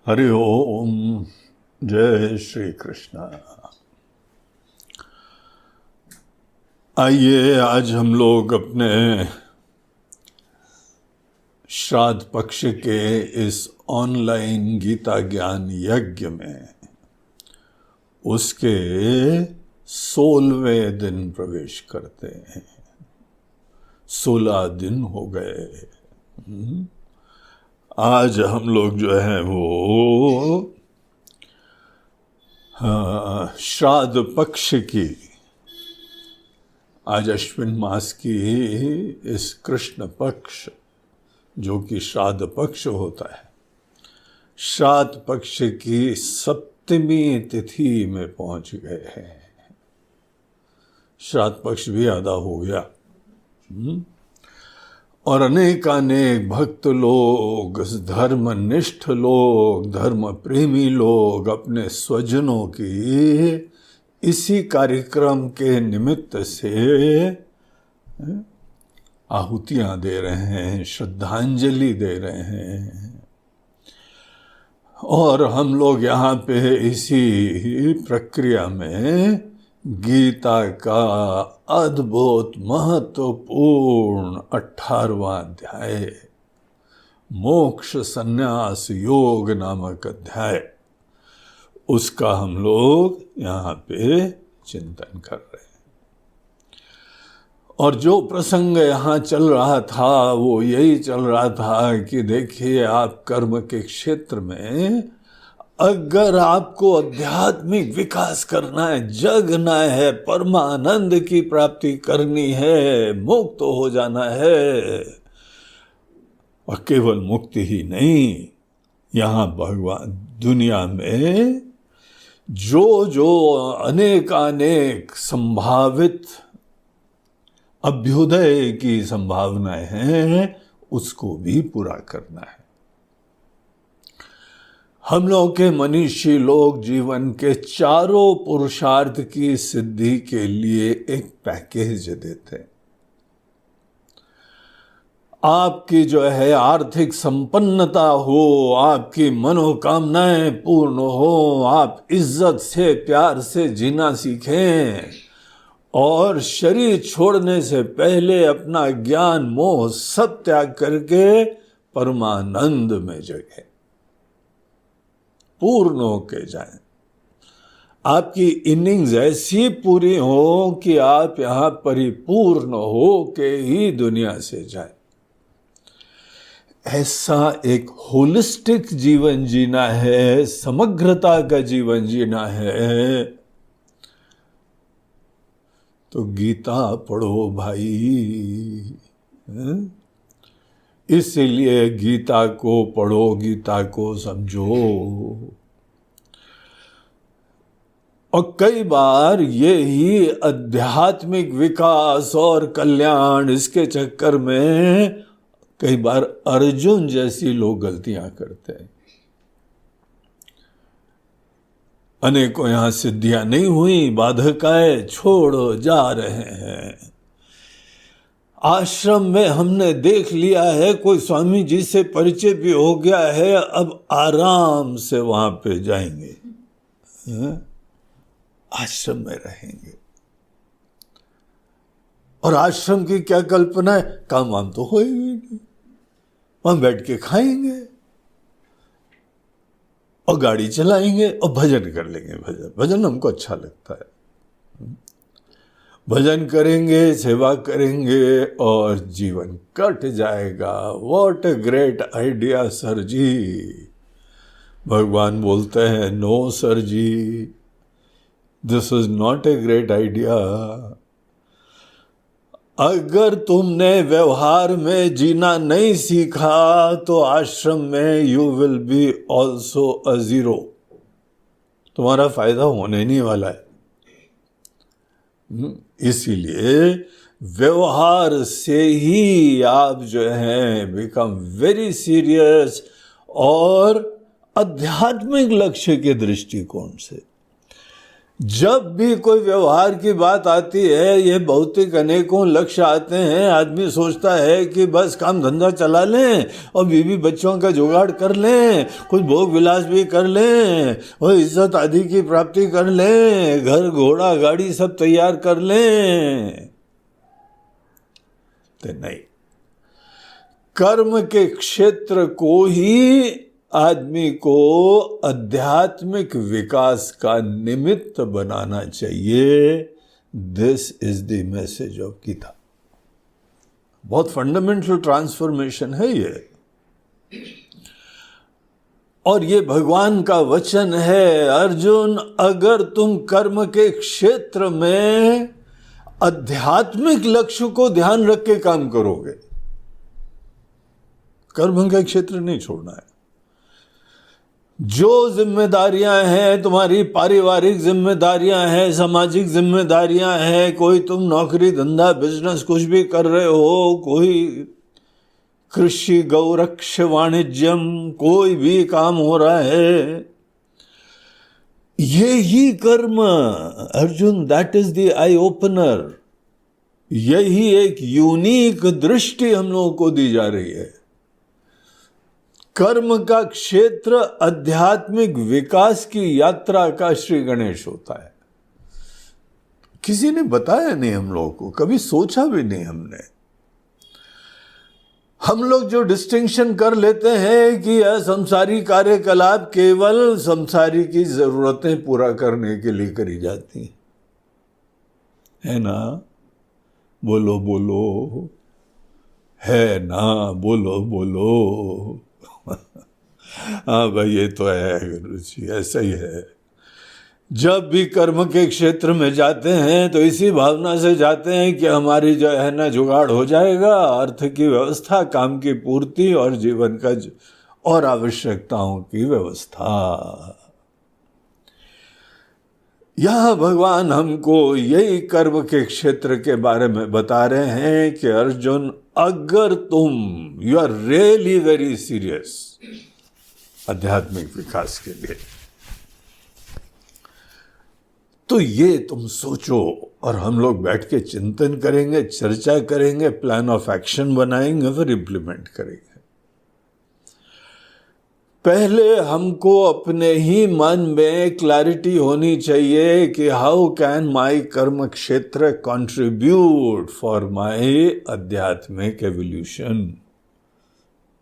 हरि ओम। जय श्री कृष्ण। आइए आज हम लोग अपने श्राद्ध पक्ष के इस ऑनलाइन गीता ज्ञान यज्ञ में उसके 16वें दिन प्रवेश करते हैं। 16 दिन हो गए। आज हम लोग जो है वो श्राद्ध पक्ष की, आज अश्विन मास की इस कृष्ण पक्ष जो कि श्राद्ध पक्ष होता है, श्राद्ध पक्ष की 7वीं तिथि में पहुंच गए हैं। श्राद्ध पक्ष भी आधा हो गया और अनेकानेक भक्त लोग, धर्मनिष्ठ लोग, धर्म प्रेमी लोग अपने स्वजनों की इसी कार्यक्रम के निमित्त से आहुतियां दे रहे हैं, श्रद्धांजलि दे रहे हैं। और हम लोग यहाँ पे इसी प्रक्रिया में गीता का अद्भुत महत्वपूर्ण 18वां अध्याय, मोक्ष संन्यास योग नामक अध्याय, उसका हम लोग यहाँ पे चिंतन कर रहे हैं। और जो प्रसंग यहाँ चल रहा था वो यही चल रहा था कि देखिए, आप कर्म के क्षेत्र में अगर आपको आध्यात्मिक विकास करना है, जगना है, परमानंद की प्राप्ति करनी है, मुक्त हो जाना है, और केवल मुक्ति ही नहीं, यहाँ भगवान दुनिया में जो जो अनेकानेक संभावित अभ्युदय की संभावनाएं हैं उसको भी पूरा करना है। हम लोग के मनीषी लोग जीवन के चारों पुरुषार्थ की सिद्धि के लिए एक पैकेज देते हैं। आपकी जो है आर्थिक संपन्नता हो, आपकी मनोकामनाएं पूर्ण हो, आप इज्जत से प्यार से जीना सीखें और शरीर छोड़ने से पहले अपना ज्ञान मोह सब त्याग करके परमानंद में जगे, पूर्ण होके जाएं। आपकी इनिंग्स ऐसी पूरी हो कि आप यहां परिपूर्ण हो के ही दुनिया से जाएं। ऐसा एक होलिस्टिक जीवन जीना है, समग्रता का जीवन जीना है, तो गीता पढ़ो भाई। इसलिए गीता को पढ़ो, गीता को समझो। और कई बार यही आध्यात्मिक विकास और कल्याण, इसके चक्कर में कई बार अर्जुन जैसी लोग गलतियां करते हैं। अनेकों यहां सिद्धियां नहीं हुई, बाधकाएं छोड़ो जा रहे हैं। आश्रम में हमने देख लिया है, कोई स्वामी जी से परिचय भी हो गया है, अब आराम से वहां पे जाएंगे, आश्रम में रहेंगे। और आश्रम की क्या कल्पना है, काम वाम तो हो ही नहीं, वहां बैठ के खाएंगे और गाड़ी चलाएंगे और भजन कर लेंगे। भजन हमको अच्छा लगता है, भजन करेंगे, सेवा करेंगे और जीवन कट जाएगा। What a great idea sir जी। भगवान बोलते हैं, नो सर जी, this is not a great idea. अगर तुमने व्यवहार में जीना नहीं सीखा तो आश्रम में you will be also a zero, तुम्हारा फायदा होने नहीं वाला है। इसीलिए व्यवहार से ही आप जो हैं बिकम वेरी सीरियस, और आध्यात्मिक लक्ष्य के दृष्टिकोण से जब भी कोई व्यवहार की बात आती है, ये भौतिक अनेकों लक्ष्य आते हैं, आदमी सोचता है कि बस काम धंधा चला लें और बीवी बच्चों का जुगाड़ कर लें, कुछ भोग विलास भी कर लें और इज्जत आदि की प्राप्ति कर लें, घर घोड़ा गाड़ी सब तैयार कर लें। तो नहीं, कर्म के क्षेत्र को ही आदमी को आध्यात्मिक विकास का निमित्त बनाना चाहिए। This is the message of Gita. बहुत फंडामेंटल ट्रांसफॉर्मेशन है ये, और ये भगवान का वचन है, अर्जुन अगर तुम कर्म के क्षेत्र में आध्यात्मिक लक्ष्य को ध्यान रख के काम करोगे, कर्म का क्षेत्र नहीं छोड़ना है। जो जिम्मेदारियां हैं तुम्हारी, पारिवारिक जिम्मेदारियां हैं, सामाजिक जिम्मेदारियां हैं, कोई तुम नौकरी धंधा बिजनेस कुछ भी कर रहे हो, कोई कृषि गौरक्ष वाणिज्यम कोई भी काम हो रहा है, ये ही कर्म Arjun, that is the eye opener. यही एक यूनिक दृष्टि हम लोगों को दी जा रही है। कर्म का क्षेत्र आध्यात्मिक विकास की यात्रा का श्री गणेश होता है। किसी ने बताया नहीं हम लोगों को, कभी सोचा भी नहीं हमने। हम लोग जो डिस्टिंक्शन कर लेते हैं कि यह संसारी कार्यकलाप केवल संसारी की जरूरतें पूरा करने के लिए करी जाती है ना। बोलो बोलो, है ना, बोलो बोलो। हाँ भाई, ये तो है गुरु जी, ऐसा ही है। जब भी कर्म के क्षेत्र में जाते हैं तो इसी भावना से जाते हैं कि हमारी जो है ना जुगाड़ हो जाएगा, अर्थ की व्यवस्था, काम की पूर्ति और जीवन का और आवश्यकताओं की व्यवस्था। यह भगवान हमको यही कर्म के क्षेत्र के बारे में बता रहे हैं कि अर्जुन अगर तुम you are really very serious आध्यात्मिक विकास के लिए, तो ये तुम सोचो और हम लोग बैठ के चिंतन करेंगे, चर्चा करेंगे, प्लान ऑफ एक्शन बनाएंगे, फिर इम्प्लीमेंट करेंगे। पहले हमको अपने ही मन में क्लैरिटी होनी चाहिए कि हाउ कैन माई कर्म क्षेत्र कंट्रीब्यूट फॉर माई आध्यात्मिक एवोल्यूशन।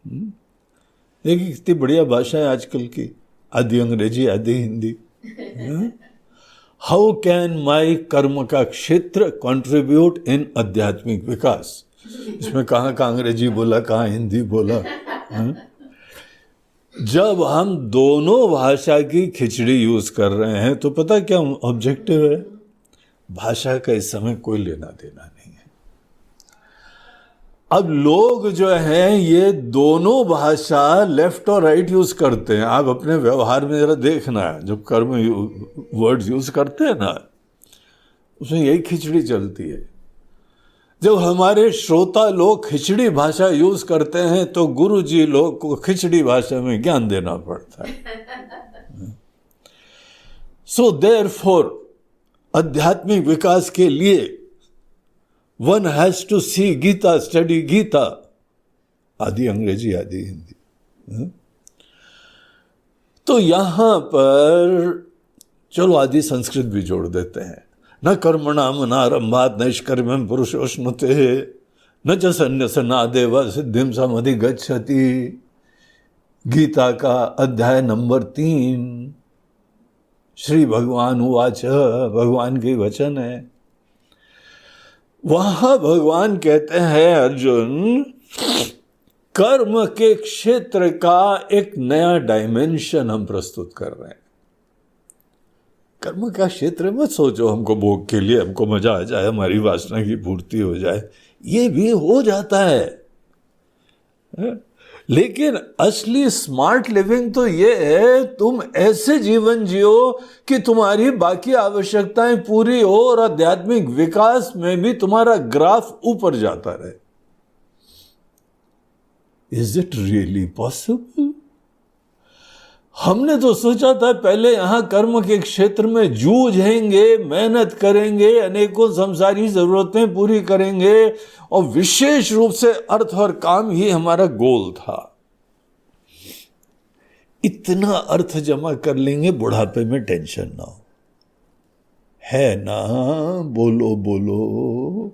देखिए कितनी बढ़िया भाषा है आजकल की, आधी अंग्रेजी आधी हिंदी। हाउ कैन माई कर्म का क्षेत्र कंट्रीब्यूट इन आध्यात्मिक विकास। इसमें कहाँ अंग्रेजी बोला, कहाँ हिंदी बोला। जब हम दोनों भाषा की खिचड़ी यूज कर रहे हैं तो पता क्या ऑब्जेक्टिव है, भाषा का इस समय कोई लेना देना नहीं है। अब लोग जो हैं ये दोनों भाषा लेफ्ट और राइट यूज करते हैं। आप अपने व्यवहार में जरा देखना, जब कर्म वर्ड्स यूज करते हैं ना, उसमें यही खिचड़ी चलती है। जब हमारे श्रोता लोग खिचड़ी भाषा यूज करते हैं तो गुरु जी लोग को खिचड़ी भाषा में ज्ञान देना पड़ता है। सो देयरफॉर आध्यात्मिक विकास के लिए one has to see Gita, study Gita, आधी अंग्रेजी आधी हिंदी। तो यहां पर चलो आधी संस्कृत भी जोड़ देते हैं। न कर्मणाम नारंभात नैष्कर्म्यम पुरुषोष्णुते न च सन्न्यसनादेव सिद्धिम समधिगच्छति। गीता का अध्याय नंबर 3, श्री भगवान उवाच, भगवान की वचन है। वहां भगवान कहते हैं अर्जुन, कर्म के क्षेत्र का एक नया डायमेंशन हम प्रस्तुत कर रहे हैं। कर्म का क्षेत्र मत सोचो हमको भोग के लिए, हमको मजा आ जाए, हमारी वासना की पूर्ति हो जाए, ये भी हो जाता है। लेकिन असली स्मार्ट लिविंग तो ये है तुम ऐसे जीवन जियो कि तुम्हारी बाकी आवश्यकताएं पूरी हो और आध्यात्मिक विकास में भी तुम्हारा ग्राफ ऊपर जाता रहे। Is it really possible? हमने तो सोचा था पहले यहां कर्म के क्षेत्र में जूझेंगे, मेहनत करेंगे, अनेकों संसारी जरूरतें पूरी करेंगे और विशेष रूप से अर्थ और काम ही हमारा गोल था। इतना अर्थ जमा कर लेंगे बुढ़ापे में टेंशन ना हो, है ना? बोलो बोलो।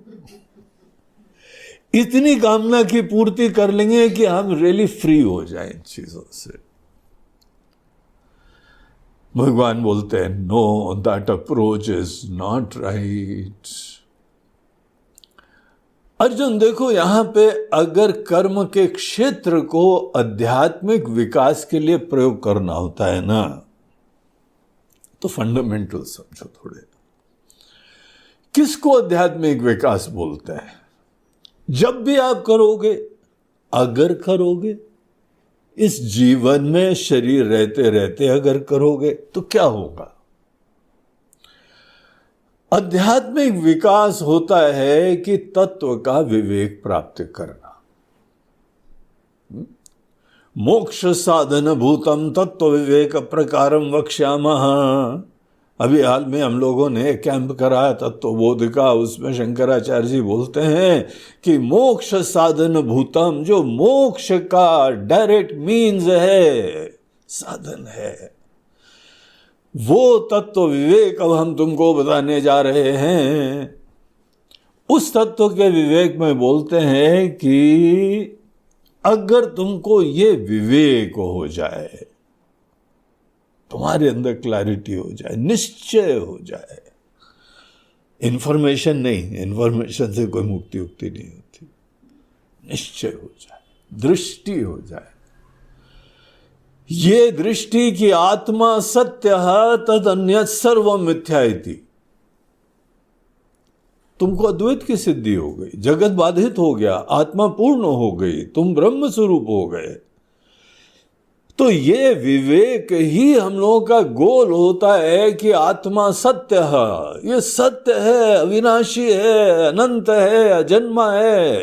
इतनी कामना की पूर्ति कर लेंगे कि हम रियली फ्री हो जाएं इन चीजों से। भगवान बोलते हैं no, that approach is not right. Arjun देखो, यहां पे अगर कर्म के क्षेत्र को आध्यात्मिक विकास के लिए प्रयोग करना होता है ना, तो फंडामेंटल समझो थोड़े। किसको आध्यात्मिक विकास बोलते हैं? जब भी आप करोगे, अगर करोगे, इस जीवन में शरीर रहते रहते अगर करोगे तो क्या होगा? आध्यात्मिक विकास होता है कि तत्व का विवेक प्राप्त करना। मोक्ष साधन भूतम तत्व विवेक प्रकारम वक्ष्यामः। अभी हाल में हम लोगों ने कैंप कराया तत्वबोध का, उसमें शंकराचार्य जी बोलते हैं कि मोक्ष साधन भूतम, जो मोक्ष का डायरेक्ट मीन्स है, साधन है, वो तत्व विवेक अब हम तुमको बताने जा रहे हैं। उस तत्व के विवेक में बोलते हैं कि अगर तुमको ये विवेक हो जाए, तुम्हारे अंदर क्लैरिटी हो जाए, निश्चय हो जाए, इंफॉर्मेशन नहीं, इंफॉर्मेशन से कोई मुक्ति उक्ति नहीं होती, निश्चय हो जाए, दृष्टि हो जाए, ये दृष्टि की आत्मा सत्य है तद अन्यत् सर्वम मिथ्या इति। तुमको अद्वैत की सिद्धि हो गई, जगत बाधित हो गया, आत्मा पूर्ण हो गई, तुम ब्रह्म स्वरूप हो गए। तो ये विवेक ही हम लोगों का गोल होता है कि आत्मा सत्य है, ये सत्य है, अविनाशी है, अनंत है, अजन्मा है,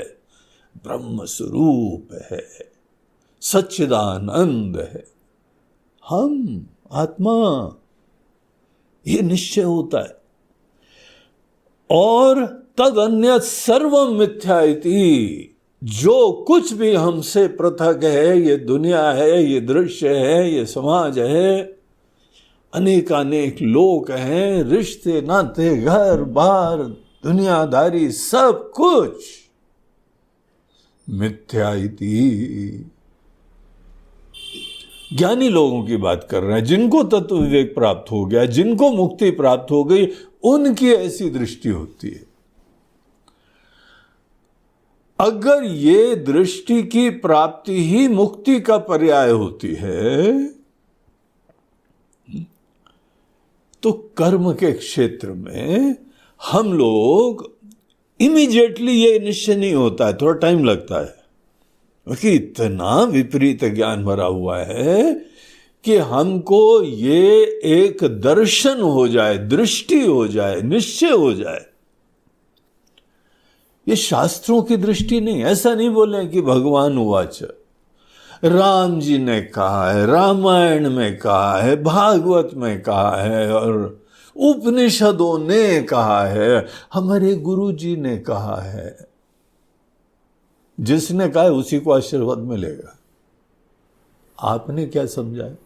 ब्रह्म स्वरूप है, सच्चिदानंद है, हम आत्मा, ये निश्चय होता है। और तद अन्यत् सर्वम मिथ्या इति, जो कुछ भी हमसे पृथक है, ये दुनिया है, ये दृश्य है, ये समाज है, अनेकानेक लोग हैं, रिश्ते नाते, घर बार, दुनियादारी, सब कुछ मिथ्या इति। ज्ञानी लोगों की बात कर रहे हैं, जिनको तत्व विवेक प्राप्त हो गया, जिनको मुक्ति प्राप्त हो गई, उनकी ऐसी दृष्टि होती है। अगर ये दृष्टि की प्राप्ति ही मुक्ति का पर्याय होती है, तो कर्म के क्षेत्र में हम लोग इमीडिएटली ये निश्चय नहीं होता है, थोड़ा टाइम लगता है, क्योंकि इतना विपरीत ज्ञान भरा हुआ है कि हमको ये एक दर्शन हो जाए, दृष्टि हो जाए, निश्चय हो जाए। ये शास्त्रों की दृष्टि नहीं, ऐसा नहीं बोले कि भगवान उवाच, राम जी ने कहा है, रामायण में कहा है, भागवत में कहा है, और उपनिषदों ने कहा है, हमारे गुरु जी ने कहा है। जिसने कहा है उसी को आशीर्वाद मिलेगा। आपने क्या समझा है?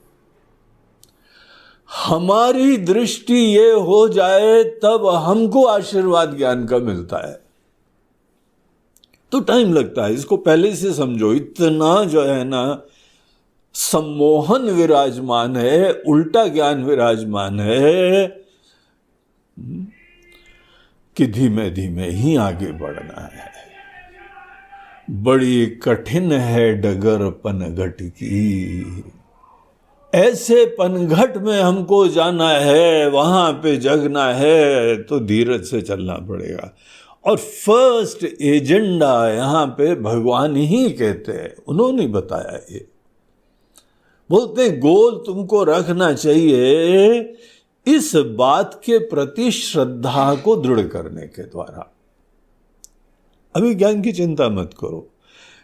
हमारी दृष्टि ये हो जाए तब हमको आशीर्वाद ज्ञान का मिलता है। तो टाइम लगता है, इसको पहले से समझो। इतना जो है ना सम्मोहन विराजमान है, उल्टा ज्ञान विराजमान है कि धीमे धीमे ही आगे बढ़ना है। बड़ी कठिन है डगर पनघट की, ऐसे पनघट में हमको जाना है, वहां पे जगना है, तो धीरज से चलना पड़ेगा। और फर्स्ट एजेंडा यहां पे भगवान ही कहते हैं, उन्होंने बताया। ये बोलते गोल तुमको रखना चाहिए इस बात के प्रति श्रद्धा को दृढ़ करने के द्वारा। अभी ज्ञान की चिंता मत करो,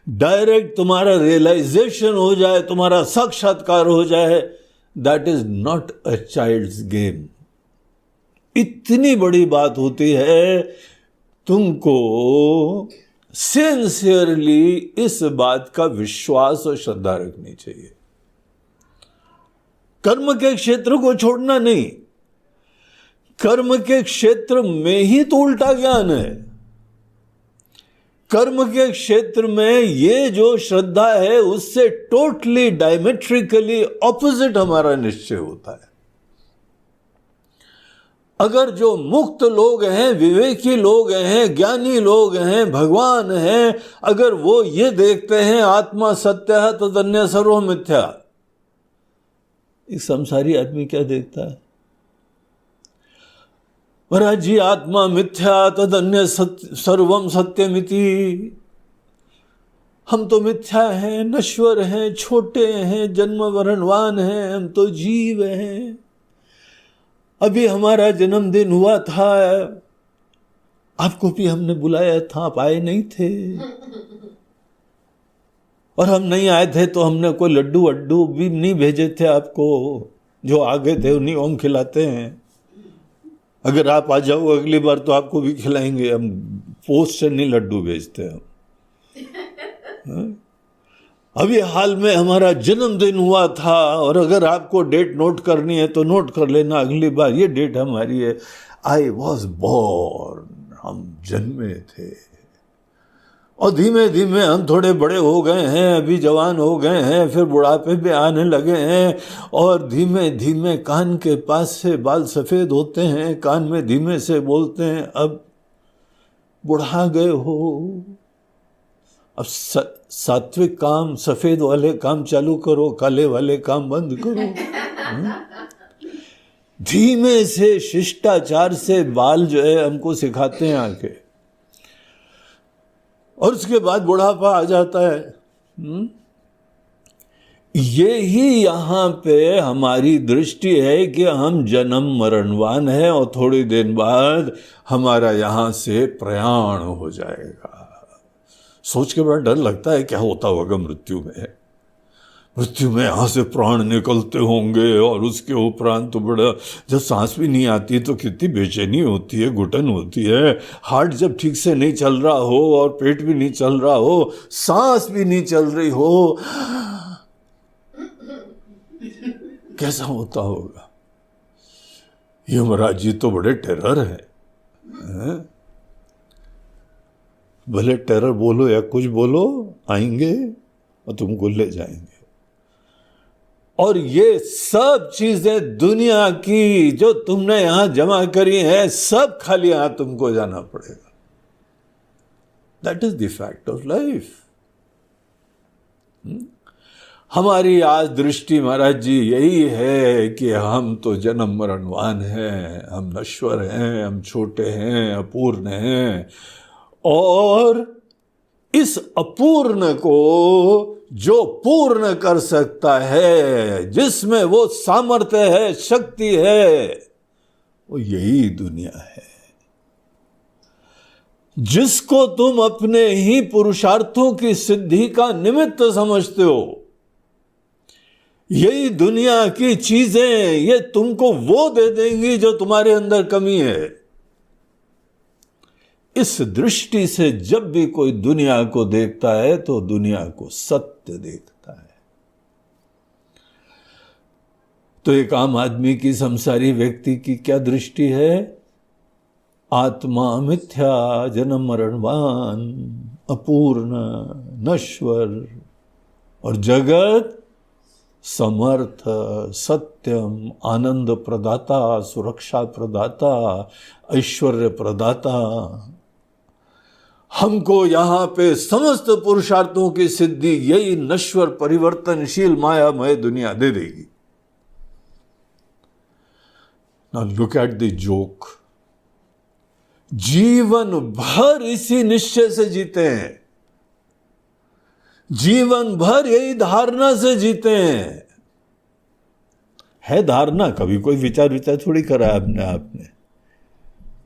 डायरेक्ट तुम्हारा रियलाइजेशन हो जाए, तुम्हारा साक्षात्कार हो जाए, that is not a child's game. इतनी बड़ी बात होती है, तुमको सिंसियरली इस बात का विश्वास और श्रद्धा रखनी चाहिए। कर्म के क्षेत्र को छोड़ना नहीं, कर्म के क्षेत्र में ही तो उल्टा ज्ञान है। कर्म के क्षेत्र में ये जो श्रद्धा है उससे टोटली डायमेट्रिकली ऑपोजिट हमारा निश्चय होता है। अगर जो मुक्त लोग हैं, विवेकी लोग हैं, ज्ञानी लोग हैं, भगवान हैं, अगर वो ये देखते हैं आत्मा सत्य है तदन्य सर्व मिथ्या, एक संसारी आदमी क्या देखता है? महाराज जी आत्मा मिथ्या तदन्य सर्वम सत्यमिति। हम तो मिथ्या हैं, नश्वर हैं, छोटे हैं, जन्म मरणवान हैं, हम तो जीव हैं। अभी हमारा जन्मदिन हुआ था, आपको भी हमने बुलाया था, आप आए नहीं थे, और हम नहीं आए थे तो हमने कोई लड्डू वड्डू भी नहीं भेजे थे आपको, जो आ गए थे उन्हीं हम खिलाते हैं। अगर आप आ जाओ अगली बार तो आपको भी खिलाएंगे, हम पोस्ट से नहीं लड्डू भेजते हम। अभी हाल में हमारा जन्मदिन हुआ था, और अगर आपको डेट नोट करनी है तो नोट कर लेना, अगली बार ये डेट हमारी है, आई वॉज बोर्न, हम जन्मे थे। और धीमे धीमे हम थोड़े बड़े हो गए हैं, अभी जवान हो गए हैं, फिर बुढ़ापे पे आने लगे हैं, और धीमे धीमे कान के पास से बाल सफ़ेद होते हैं, कान में धीमे से बोलते हैं अब बुढ़ा गए हो, अब सात्विक काम, सफ़ेद वाले काम चालू करो, काले वाले काम बंद करो। धीमे से शिष्टाचार से बाल जो है हमको सिखाते हैं आके, और उसके बाद बुढ़ापा आ जाता है। ये ही यहाँ पे हमारी दृष्टि है कि हम जन्म मरणवान हैं, और थोड़ी देर बाद हमारा यहाँ से प्रयाण हो जाएगा। सोच के बड़ा डर लगता है क्या होता होगा मृत्यु में। मृत्यु में यहाँ से प्राण निकलते होंगे, और उसके उपरांत तो बड़ा, जब सांस भी नहीं आती तो कितनी बेचैनी होती है, घुटन होती है। हार्ट जब ठीक से नहीं चल रहा हो, और पेट भी नहीं चल रहा हो, सांस भी नहीं चल रही हो, कैसा होता होगा। यमराज जी तो बड़े टेरर हैं। भले टेरर बोलो या कुछ बोलो, आएंगे और तुमको ले जाएंगे। और ये सब चीजें दुनिया की जो तुमने यहां जमा करी है, सब खाली यहां तुमको जाना पड़ेगा। That is the fact of life. हमारी आज दृष्टि महाराज जी यही है कि हम तो जन्म मरणवान हैं, हम नश्वर हैं, हम छोटे हैं, अपूर्ण हैं, और इस अपूर्ण को जो पूर्ण कर सकता है, जिसमें वो सामर्थ्य है, शक्ति है, वो यही दुनिया है। जिसको तुम अपने ही पुरुषार्थों की सिद्धि का निमित्त समझते हो, यही दुनिया की चीजें ये तुमको वो दे देंगी जो तुम्हारे अंदर कमी है। इस दृष्टि से जब भी कोई दुनिया को देखता है तो दुनिया को सत्य देखता है। तो एक आम आदमी की, संसारी व्यक्ति की क्या दृष्टि है? आत्मा मिथ्या, जन्म मरणवान, अपूर्ण, नश्वर, और जगत समर्थ, सत्यम, आनंद प्रदाता, सुरक्षा प्रदाता, ऐश्वर्य प्रदाता। हमको यहां पे समस्त पुरुषार्थों की सिद्धि यही नश्वर परिवर्तनशील मायामय दुनिया दे देगी। Now look at the joke. जीवन भर इसी निश्चय से जीते हैं, जीवन भर यही धारणा से जीते हैं। है धारणा, कभी कोई विचार थोड़ी करा है अपने आपने।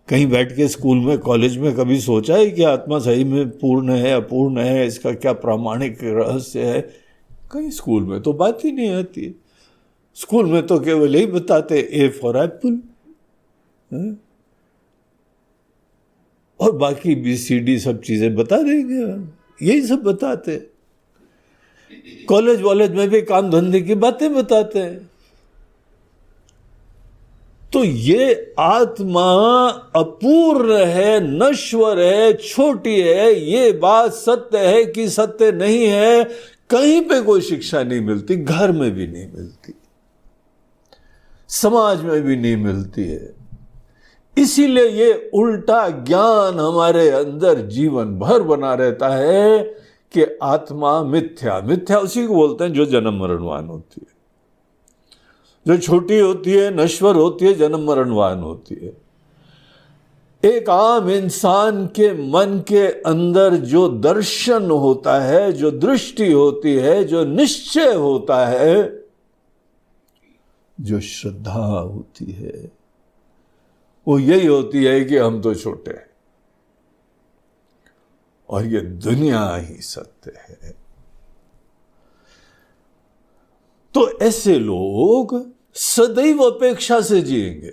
कहीं बैठ के स्कूल में, कॉलेज में कभी सोचा है कि आत्मा सही में पूर्ण है, अपूर्ण है, इसका क्या प्रामाणिक रहस्य है? कहीं स्कूल में तो बात ही नहीं आती। स्कूल में तो केवल यही बताते, ए फॉर एप्पल, और बाकी BCD सब चीजें बता देंगे, यही सब बताते। कॉलेज वॉलेज में भी काम धंधे की बातें बताते हैं। तो ये आत्मा अपूर्ण है, नश्वर है, छोटी है, ये बात सत्य है कि सत्य नहीं है, कहीं पे कोई शिक्षा नहीं मिलती, घर में भी नहीं मिलती, समाज में भी नहीं मिलती है। इसीलिए ये उल्टा ज्ञान हमारे अंदर जीवन भर बना रहता है कि आत्मा मिथ्या। मिथ्या उसी को बोलते हैं जो जन्म मरणवान होती है, जो छोटी होती है, नश्वर होती है, जन्म मरणवान होती है। एक आम इंसान के मन के अंदर जो दर्शन होता है, जो दृष्टि होती है, जो निश्चय होता है, जो श्रद्धा होती है, वो यही होती है कि हम तो छोटे हैं और ये दुनिया ही सत्य है। तो ऐसे लोग सदैव अपेक्षा से जिएंगे,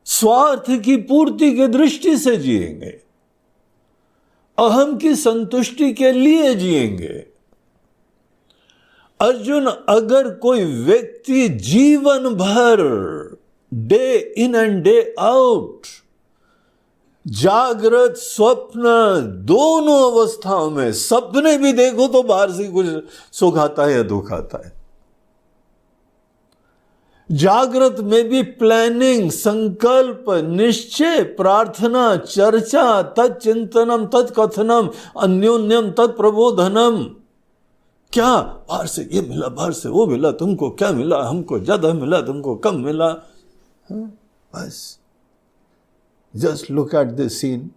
स्वार्थ की पूर्ति की दृष्टि से जिएंगे, अहम की संतुष्टि के लिए जिएंगे। अर्जुन, अगर कोई व्यक्ति जीवन भर day in and day out, जागृत स्वप्न दोनों अवस्थाओं में, सपने भी देखो तो बाहर से कुछ सुख आता है या दुख आता है, जागृत में भी प्लानिंग, संकल्प, निश्चय, प्रार्थना, चर्चा, तत्चिंतनम, तत्कथनम, अन्योन्यम तत्प्रबोधनम। क्या बाहर से ये मिला, बाहर से वो मिला, तुमको क्या मिला, हमको ज्यादा मिला, तुमको कम मिला, बस just look at this scene.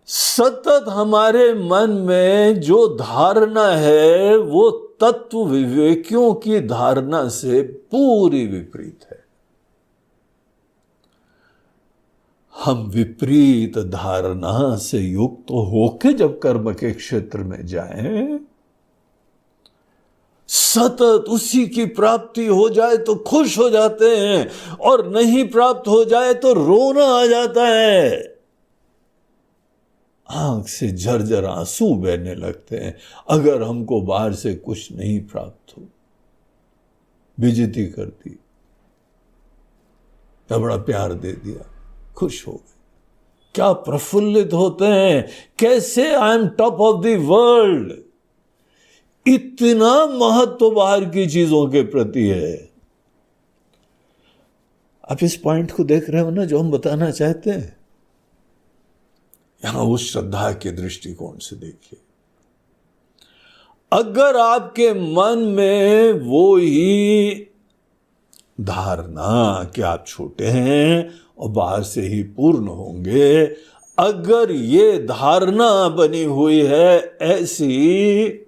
सतत हमारे मन में जो धारणा है वो तत्व विवेकियों की धारणा से पूरी विपरीत है। हम विपरीत धारणा से युक्त होके जब कर्म के क्षेत्र में जाएं, सतत उसी की प्राप्ति हो जाए तो खुश हो जाते हैं, और नहीं प्राप्त हो जाए तो रोना आ जाता है, आंख से झरझर आंसू बहने लगते हैं। अगर हमको बाहर से कुछ नहीं प्राप्त हो, बेइज्जती कर दी, बड़ा प्यार दे दिया, खुश हो गए, क्या प्रफुल्लित होते हैं, कैसे I am top of the world. इतना महत्व बाहर की चीजों के प्रति है। आप इस पॉइंट को देख रहे हो ना, जो हम बताना चाहते हैं। यहां उस श्रद्धा के दृष्टिकोण से देखिए, अगर आपके मन में वो ही धारणा कि आप छोटे हैं और बाहर से ही पूर्ण होंगे, अगर ये धारणा बनी हुई है, ऐसी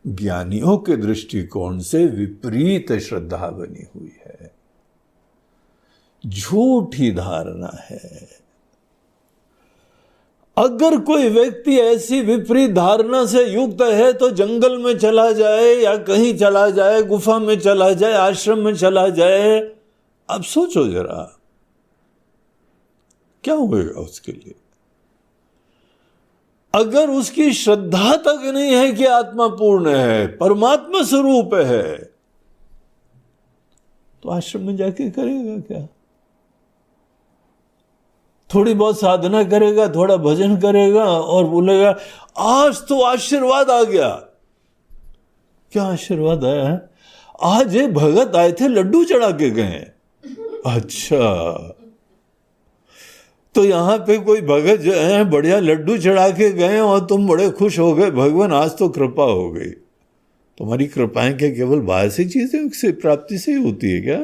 ज्ञानियों के दृष्टिकोण से विपरीत श्रद्धा बनी हुई है, झूठी धारणा है। अगर कोई व्यक्ति ऐसी विपरीत धारणा से युक्त है तो जंगल में चला जाए या कहीं चला जाए, गुफा में चला जाए, आश्रम में चला जाए, अब सोचो जरा क्या होगा उसके लिए। अगर उसकी श्रद्धा तक नहीं है कि आत्मा पूर्ण है, परमात्मा स्वरूप है, तो आश्रम में जाके करेगा क्या? थोड़ी बहुत साधना करेगा, थोड़ा भजन करेगा और बोलेगा आज तो आशीर्वाद आ गया। क्या आशीर्वाद आया है? आज ये भगत आए थे, लड्डू चढ़ा के गए। अच्छा, तो यहां पे कोई भगत जो है बढ़िया लड्डू चढ़ा के गए और तुम बड़े खुश हो गए, भगवान आज तो कृपा हो गई। तुम्हारी कृपाएं क्या केवल बाहर से चीजें से प्राप्ति से ही होती है क्या?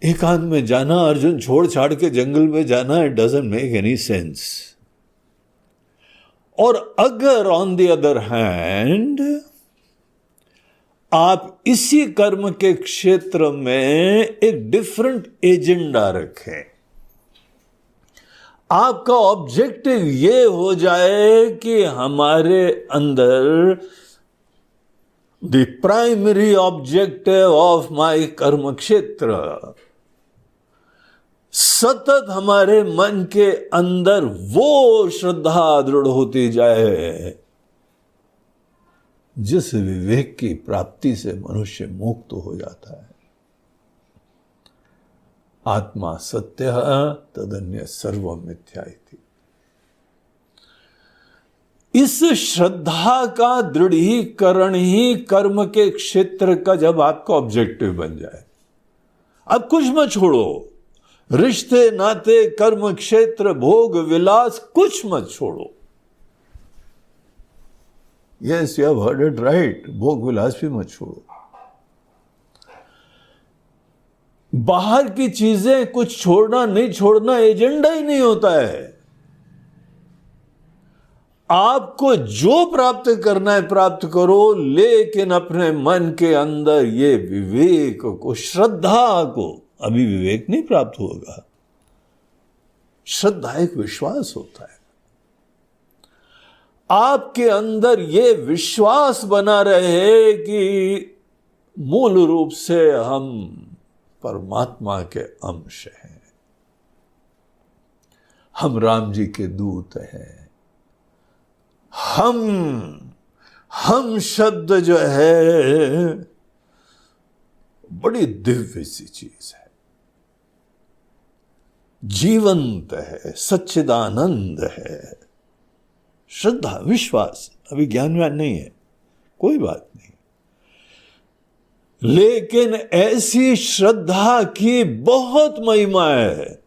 एकांत में जाना, अर्जुन छोड़ छाड़ के जंगल में जाना, it doesn't make any sense. और अगर ऑन द अदर हैंड आप इसी कर्म के क्षेत्र में एक डिफरेंट एजेंडा रखें, आपका ऑब्जेक्टिव ये हो जाए कि हमारे अंदर the primary objective of my कर्म क्षेत्र, सतत हमारे मन के अंदर वो श्रद्धा दृढ़ होती जाए जिस विवेक की प्राप्ति से मनुष्य मुक्त हो जाता है। आत्मा सत्य तदन्य सर्वम मिथ्या इति। इस श्रद्धा का दृढ़ीकरण ही कर्म के क्षेत्र का जब आपका ऑब्जेक्टिव बन जाए, अब कुछ मत छोड़ो, रिश्ते नाते कर्म क्षेत्र भोग विलास कुछ मत छोड़ो। Yes, you have heard it right, भोग विलास भी मत छोड़ो। बाहर की चीजें कुछ छोड़ना नहीं छोड़ना एजेंडा ही नहीं होता है। आपको जो प्राप्त करना है प्राप्त करो, लेकिन अपने मन के अंदर ये विवेक को, श्रद्धा को, अभी विवेक नहीं प्राप्त होगा, श्रद्धा एक विश्वास होता है। आपके अंदर ये विश्वास बना रहे कि मूल रूप से हम परमात्मा के अंश हैं, हम राम जी के दूत हैं। हम शब्द जो है बड़ी दिव्य सी चीज है, जीवंत है, सच्चिदानंद है। श्रद्धा विश्वास अभी ज्ञानवान नहीं है, कोई बात नहीं, लेकिन ऐसी श्रद्धा की बहुत महिमा है।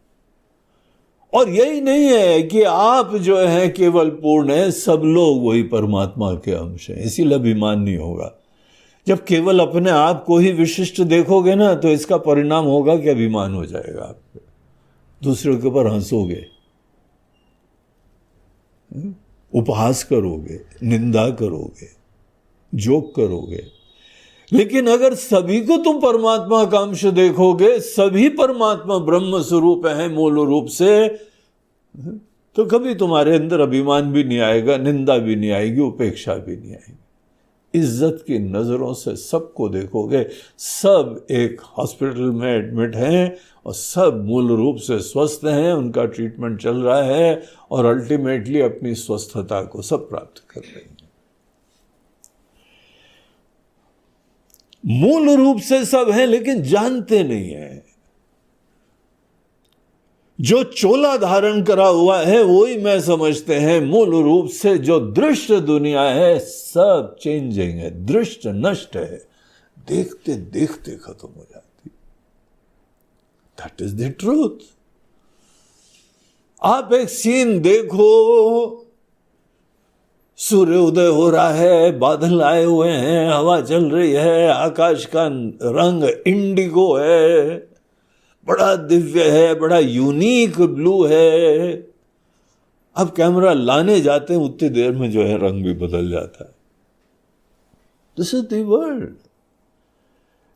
और यही नहीं है कि आप जो है केवल पूर्ण है, सब लोग वही परमात्मा के अंश हैं, इसीलिए अभिमान नहीं होगा। जब केवल अपने आप को ही विशिष्ट देखोगे ना, तो इसका परिणाम होगा कि अभिमान हो जाएगा आपको, दूसरों के ऊपर हंसोगे, उपहास करोगे, निंदा करोगे, जोक करोगे। लेकिन अगर सभी को तुम परमात्मा का अंश देखोगे, सभी परमात्मा ब्रह्म स्वरूप हैं मूल रूप से, तो कभी तुम्हारे अंदर अभिमान भी नहीं आएगा, निंदा भी नहीं आएगी, उपेक्षा भी नहीं आएगी। इज्जत की नजरों से सबको देखोगे, सब एक हॉस्पिटल में एडमिट हैं और सब मूल रूप से स्वस्थ हैं, उनका ट्रीटमेंट चल रहा है और अल्टीमेटली अपनी स्वस्थता को सब प्राप्त कर रहे हैं। मूल रूप से सब है, लेकिन जानते नहीं है। जो चोला धारण करा हुआ है वही मैं समझते हैं, मूल रूप से जो दृश्य दुनिया है सब चेंजिंग है, दृश्य नष्ट है, देखते देखते खत्म हो जाती। That is the truth. आप एक सीन देखो, सूर्य उदय हो रहा है, बादल आए हुए हैं, हवा चल रही है, आकाश का रंग इंडिगो है, बड़ा दिव्य है, बड़ा यूनिक ब्लू है। अब कैमरा लाने जाते हैं, उतनी देर में जो है रंग भी बदल जाता है। This is the world.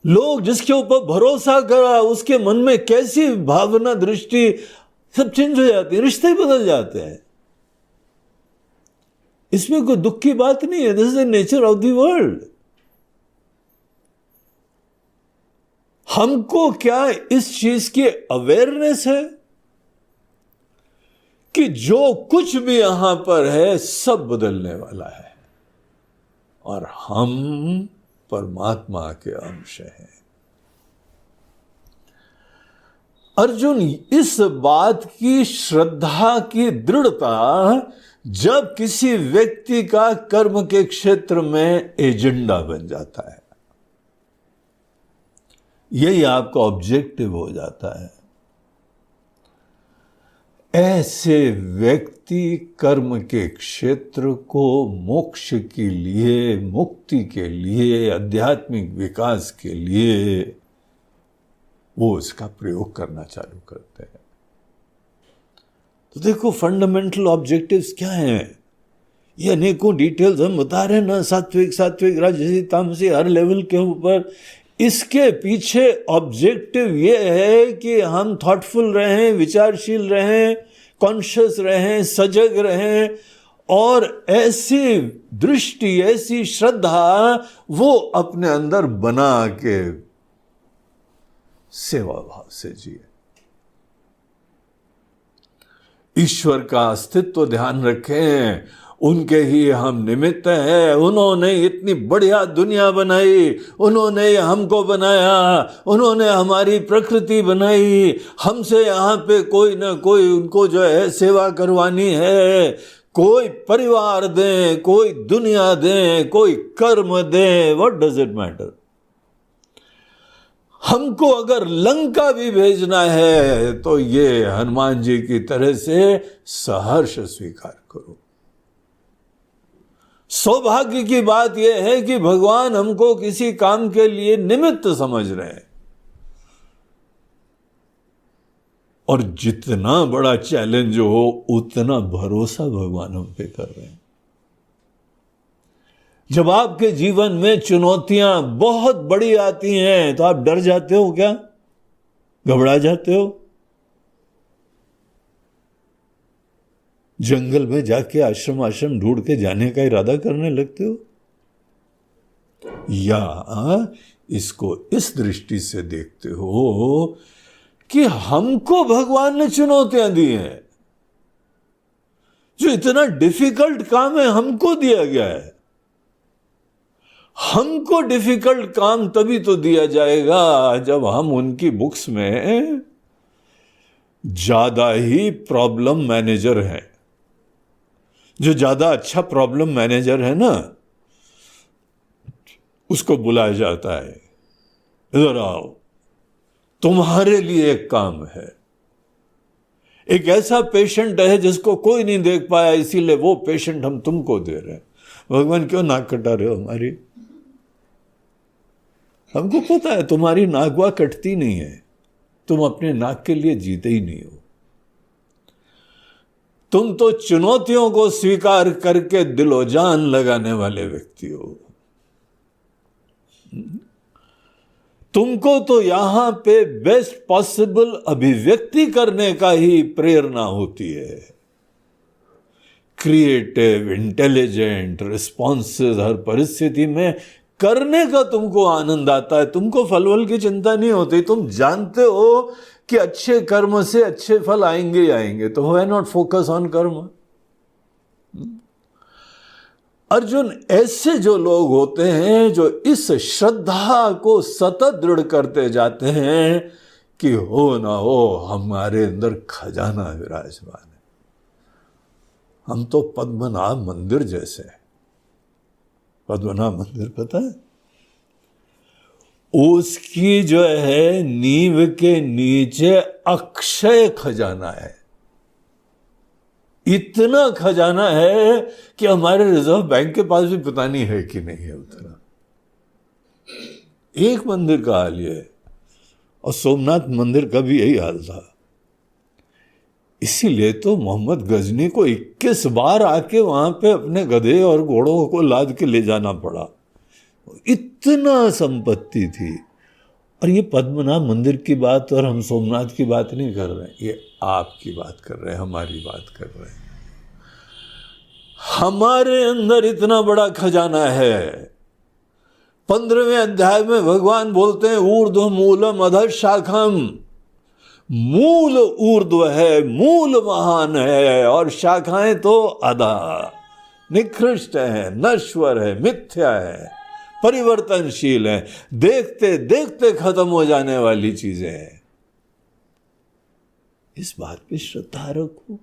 लोग जिसके ऊपर भरोसा करा, उसके मन में कैसी भावना, दृष्टि सब चेंज हो जाती है, रिश्ते बदल जाते हैं। इसमें कोई दुख की बात नहीं है। This is the nature of the world. हमको क्या इस चीज की अवेयरनेस है कि जो कुछ भी यहां पर है सब बदलने वाला है और हम परमात्मा के अंश हैं। अर्जुन, इस बात की श्रद्धा की दृढ़ता जब किसी व्यक्ति का कर्म के क्षेत्र में एजेंडा बन जाता है, यही आपका ऑब्जेक्टिव हो जाता है, ऐसे व्यक्ति कर्म के क्षेत्र को मोक्ष के लिए, मुक्ति के लिए, आध्यात्मिक विकास के लिए वो इसका प्रयोग करना चालू करते हैं। तो देखो फंडामेंटल ऑब्जेक्टिव्स क्या हैं, ये अनेकों डिटेल्स हम बता रहे हैं ना, सात्विक, सात्विक, राजसी, तामसी, हर लेवल के ऊपर। इसके पीछे ऑब्जेक्टिव ये है कि हम थॉटफुल रहें, विचारशील रहें, कॉन्शियस रहें, सजग रहें, और ऐसी दृष्टि, ऐसी श्रद्धा वो अपने अंदर बना के सेवा भाव से जिए। ईश्वर का अस्तित्व ध्यान रखें, उनके ही हम निमित्त हैं। उन्होंने इतनी बढ़िया दुनिया बनाई, उन्होंने हमको बनाया, उन्होंने हमारी प्रकृति बनाई। हमसे यहाँ पे कोई ना कोई उनको जो है सेवा करवानी है। कोई परिवार दें, कोई दुनिया दें, कोई कर्म दें, व्हाट डज इट मैटर। हमको अगर लंका भी भेजना है तो ये हनुमान जी की तरह से सहर्ष स्वीकार करो। सौभाग्य की बात यह है कि भगवान हमको किसी काम के लिए निमित्त समझ रहे हैं, और जितना बड़ा चैलेंज हो उतना भरोसा भगवान हम पे कर रहे हैं। जब आपके जीवन में चुनौतियां बहुत बड़ी आती हैं तो आप डर जाते हो क्या? घबरा जाते हो? जंगल में जाके आश्रम ढूंढ के जाने का इरादा करने लगते हो? या इसको इस दृष्टि से देखते हो कि हमको भगवान ने चुनौतियां दी हैं, जो इतना डिफिकल्ट काम है हमको दिया गया है। हमको डिफिकल्ट काम तभी तो दिया जाएगा जब हम उनकी बुक्स में ज्यादा ही प्रॉब्लम मैनेजर हैं। जो ज्यादा अच्छा प्रॉब्लम मैनेजर है ना, उसको बुलाया जाता है, इधर आओ, तुम्हारे लिए एक काम है। एक ऐसा पेशेंट है जिसको कोई नहीं देख पाया, इसीलिए वो पेशेंट हम तुमको दे रहे हैं। भगवान क्यों नाक कटा रहे हो हमारी? हमको पता है तुम्हारी नाकवा कटती नहीं है, तुम अपने नाक के लिए जीते ही नहीं हो। तुम तो चुनौतियों को स्वीकार करके दिलो जान लगाने वाले व्यक्ति हो। तुमको तो यहां पे बेस्ट पॉसिबल अभिव्यक्ति करने का ही प्रेरणा होती है। क्रिएटिव, इंटेलिजेंट रिस्पॉन्सेज हर परिस्थिति में करने का तुमको आनंद आता है। तुमको फलवल की चिंता नहीं होती। तुम जानते हो कि अच्छे कर्म से अच्छे फल आएंगे ही आएंगे, तो व्हाई नॉट फोकस ऑन कर्म। अर्जुन, ऐसे जो लोग होते हैं जो इस श्रद्धा को सतत दृढ़ करते जाते हैं कि हो ना हो हमारे अंदर खजाना विराजमान है। हम तो पद्मनाभ मंदिर जैसे हैं। पद्मनाभ मंदिर पता है? उसकी जो है नींव के नीचे अक्षय खजाना है। इतना खजाना है कि हमारे रिजर्व बैंक के पास भी पता नहीं है कि नहीं है उतना। एक मंदिर का हाल ये है, और सोमनाथ मंदिर का भी यही हाल था। इसीलिए तो मोहम्मद गजनी को 21 बार आके वहां पे अपने गधे और घोड़ों को लाद के ले जाना पड़ा। इतना संपत्ति थी। और ये पद्मनाभ मंदिर की बात और हम सोमनाथ की बात नहीं कर रहे हैं, ये आपकी बात कर रहे हैं, हमारी बात कर रहे हैं। हमारे अंदर इतना बड़ा खजाना है। 15वें अध्याय में भगवान बोलते हैं ऊर्ध्व मूलम अधः शाखम। मूल ऊर्ध्व है, मूल महान है, और शाखाएं तो अधा, निकृष्ट है, नश्वर है, मिथ्या है, परिवर्तनशील है, देखते देखते खत्म हो जाने वाली चीजें हैं। इस बात पे श्रद्धा रखो।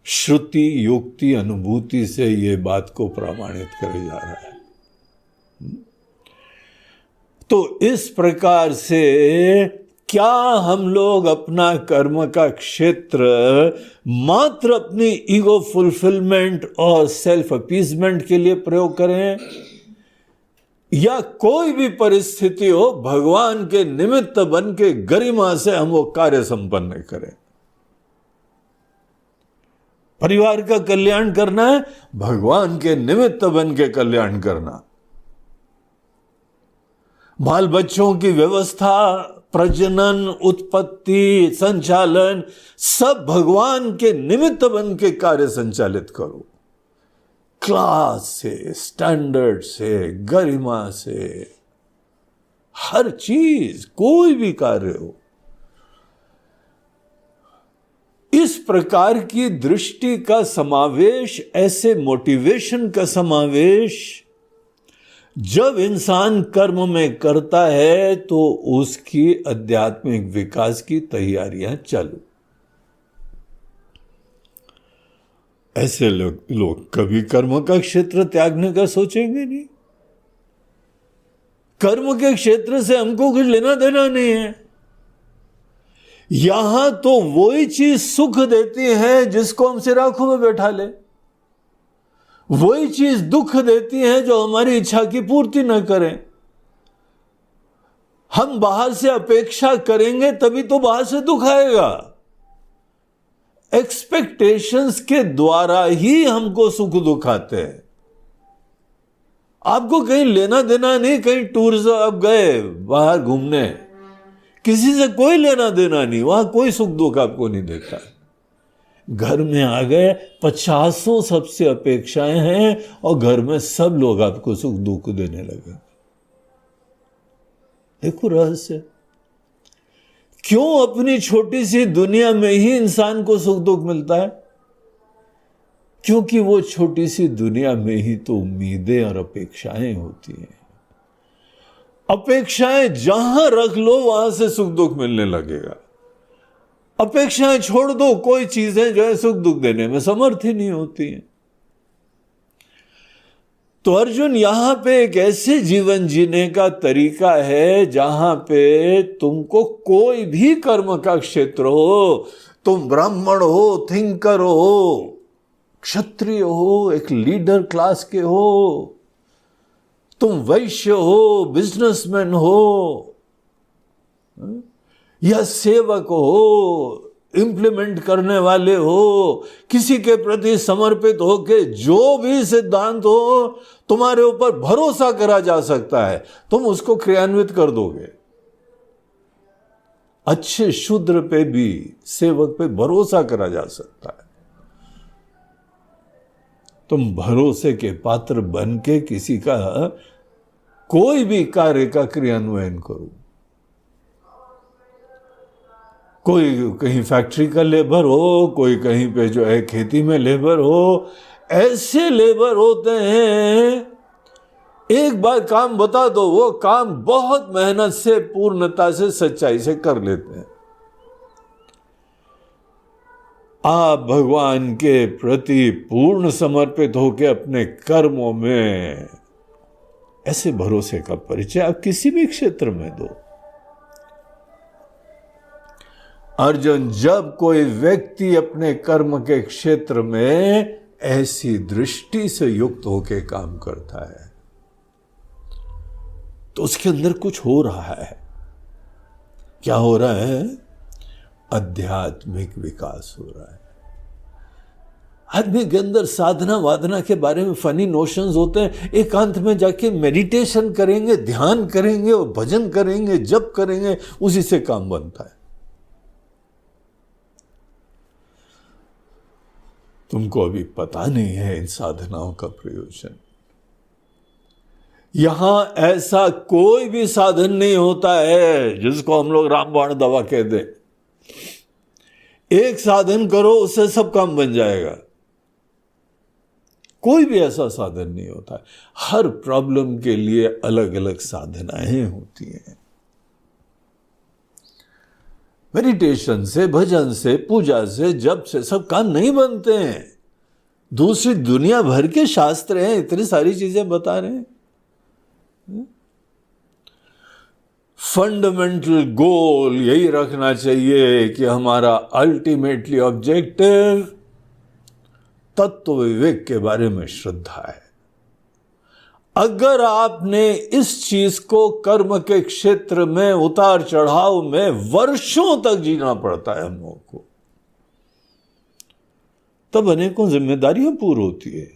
श्रुति, युक्ति, अनुभूति से ये बात को प्रमाणित करे जा रहा है। तो इस प्रकार से क्या हम लोग अपना कर्म का क्षेत्र मात्र अपनी ईगो फुलफिलमेंट और सेल्फ अपीजमेंट के लिए प्रयोग करें, या कोई भी परिस्थिति हो भगवान के निमित्त बन के गरिमा से हम वो कार्य संपन्न करें? परिवार का कल्याण करना है, भगवान के निमित्त बन के कल्याण करना। बाल बच्चों की व्यवस्था प्रजनन, उत्पत्ति, संचालन सब भगवान के निमित्त बन के कार्य संचालित करो। क्लास से, स्टैंडर्ड से, गरिमा से, हर चीज, कोई भी कार्य हो। इस प्रकार की दृष्टि का समावेश, ऐसे मोटिवेशन का समावेश जब इंसान कर्म में करता है तो उसकी आध्यात्मिक विकास की तैयारियां चालू। ऐसे लोग कभी कर्म का क्षेत्र त्यागने का सोचेंगे नहीं। कर्म के क्षेत्र से हमको कुछ लेना देना नहीं है। यहां तो वही चीज सुख देती है जिसको हम सिर आंखों में बैठा ले, वही चीज दुख देती है जो हमारी इच्छा की पूर्ति न करें। हम बाहर से अपेक्षा करेंगे तभी तो बाहर से दुख आएगा। एक्सपेक्टेशंस के द्वारा ही हमको सुख दुख आते हैं। आपको कहीं लेना देना नहीं, कहीं टूर से आप गए बाहर घूमने, किसी से कोई लेना देना नहीं, वहां कोई सुख दुख आपको नहीं देता। घर में आ गए, 50 सबसे अपेक्षाएं हैं और घर में सब लोग आपको सुख दुख देने लगे। देखो रहस्य, क्यों अपनी छोटी सी दुनिया में ही इंसान को सुख दुख मिलता है? क्योंकि वो छोटी सी दुनिया में ही तो उम्मीदें और अपेक्षाएं होती हैं। अपेक्षाएं जहां रख लो वहां से सुख दुख मिलने लगेगा। अपेक्षाएं छोड़ दो, कोई चीजें जो है सुख दुख देने में समर्थ ही नहीं होती हैं। तो अर्जुन, यहां पे एक ऐसे जीवन जीने का तरीका है जहां पे तुमको कोई भी कर्म का क्षेत्र हो, तुम ब्राह्मण हो, थिंकर हो, क्षत्रिय हो, एक लीडर क्लास के हो, तुम वैश्य हो, बिजनेसमैन हो या सेवक हो, इंप्लीमेंट करने वाले हो, किसी के प्रति समर्पित हो के जो भी सिद्धांत हो तुम्हारे ऊपर भरोसा करा जा सकता है, तुम उसको क्रियान्वित कर दोगे। अच्छे शूद्र पे भी, सेवक पे भरोसा करा जा सकता है। तुम भरोसे के पात्र बन के किसी का कोई भी कार्य का क्रियान्वयन करो। कोई कहीं फैक्ट्री का लेबर हो, कोई कहीं पे जो है खेती में लेबर हो, ऐसे लेबर होते हैं एक बार काम बता दो, वो काम बहुत मेहनत से, पूर्णता से, सच्चाई से कर लेते हैं। आप भगवान के प्रति पूर्ण समर्पित होकर अपने कर्मों में ऐसे भरोसे का परिचय आप किसी भी क्षेत्र में दो। अर्जुन, जब कोई व्यक्ति अपने कर्म के क्षेत्र में ऐसी दृष्टि से युक्त होकर काम करता है तो उसके अंदर कुछ हो रहा है। क्या हो रहा है? आध्यात्मिक विकास हो रहा है। आदमी के अंदर साधना वादना के बारे में फनी नोशंस होते हैं। एकांत में जाके मेडिटेशन करेंगे, ध्यान करेंगे और भजन करेंगे, जप करेंगे, उसी से काम बनता है। तुमको अभी पता नहीं है इन साधनाओं का प्रयोजन। यहां ऐसा कोई भी साधन नहीं होता है जिसको हम लोग रामबाण दवा कह दें। एक साधन करो, उससे सब काम बन जाएगा। कोई भी ऐसा साधन नहीं होता है। हर प्रॉब्लम के लिए अलग अलग साधनाएं होती हैं। मेडिटेशन से, भजन से, पूजा से, जप से सब काम नहीं बनते हैं। दूसरी दुनिया भर के शास्त्र हैं, इतनी सारी चीजें बता रहे हैं। फंडामेंटल गोल यही रखना चाहिए कि हमारा अल्टीमेटली ऑब्जेक्टिव तत्व विवेक के बारे में श्रद्धा है। अगर आपने इस चीज को कर्म के क्षेत्र में उतार चढ़ाव में वर्षों तक जीना पड़ता है हम लोगों को, तब अनेकों जिम्मेदारियां पूरी होती है।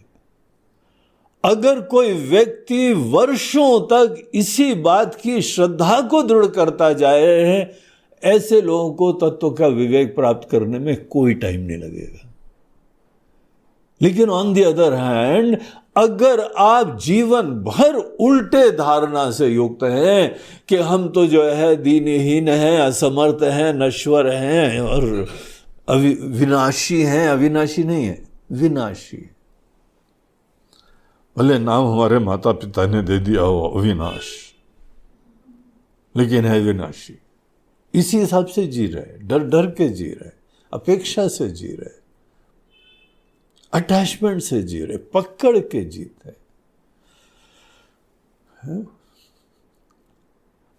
अगर कोई व्यक्ति वर्षों तक इसी बात की श्रद्धा को दृढ़ करता जाए, ऐसे लोगों को तत्व का विवेक प्राप्त करने में कोई टाइम नहीं लगेगा। लेकिन ऑन द अदर हैंड, अगर आप जीवन भर उल्टे धारणा से युक्त हैं कि हम तो जो है दीनहीन हैं, असमर्थ हैं, नश्वर हैं और विनाशी हैं, अविनाशी नहीं है, विनाशी। भले नाम हमारे माता पिता ने दे दिया हो अविनाश, लेकिन है विनाशी। इसी हिसाब से जी रहे, डर डर के जी रहे, अपेक्षा से जी रहे, अटैचमेंट से जी रहे, पकड़ के जीते।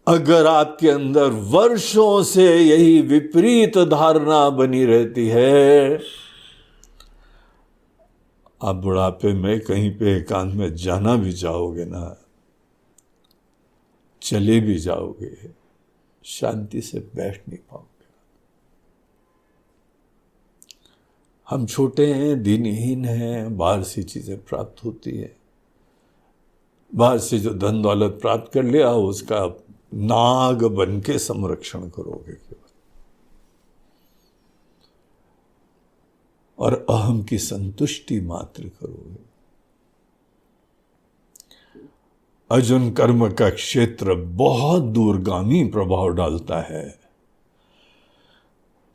अगर आपके अंदर वर्षों से यही विपरीत धारणा बनी रहती है, आप बुढ़ापे में कहीं पे एकांत में जाना भी चाहोगे ना, चले भी जाओगे, शांति से बैठ नहीं पाओगे। हम छोटे हैं, दीनहीन हैं, बाहर से चीजें प्राप्त होती है, बाहर से जो धन दौलत प्राप्त कर लिया उसका नाग बन के संरक्षण करोगे केवल, और अहम की संतुष्टि मात्र करोगे। अर्जुन कर्म का क्षेत्र बहुत दूरगामी प्रभाव डालता है।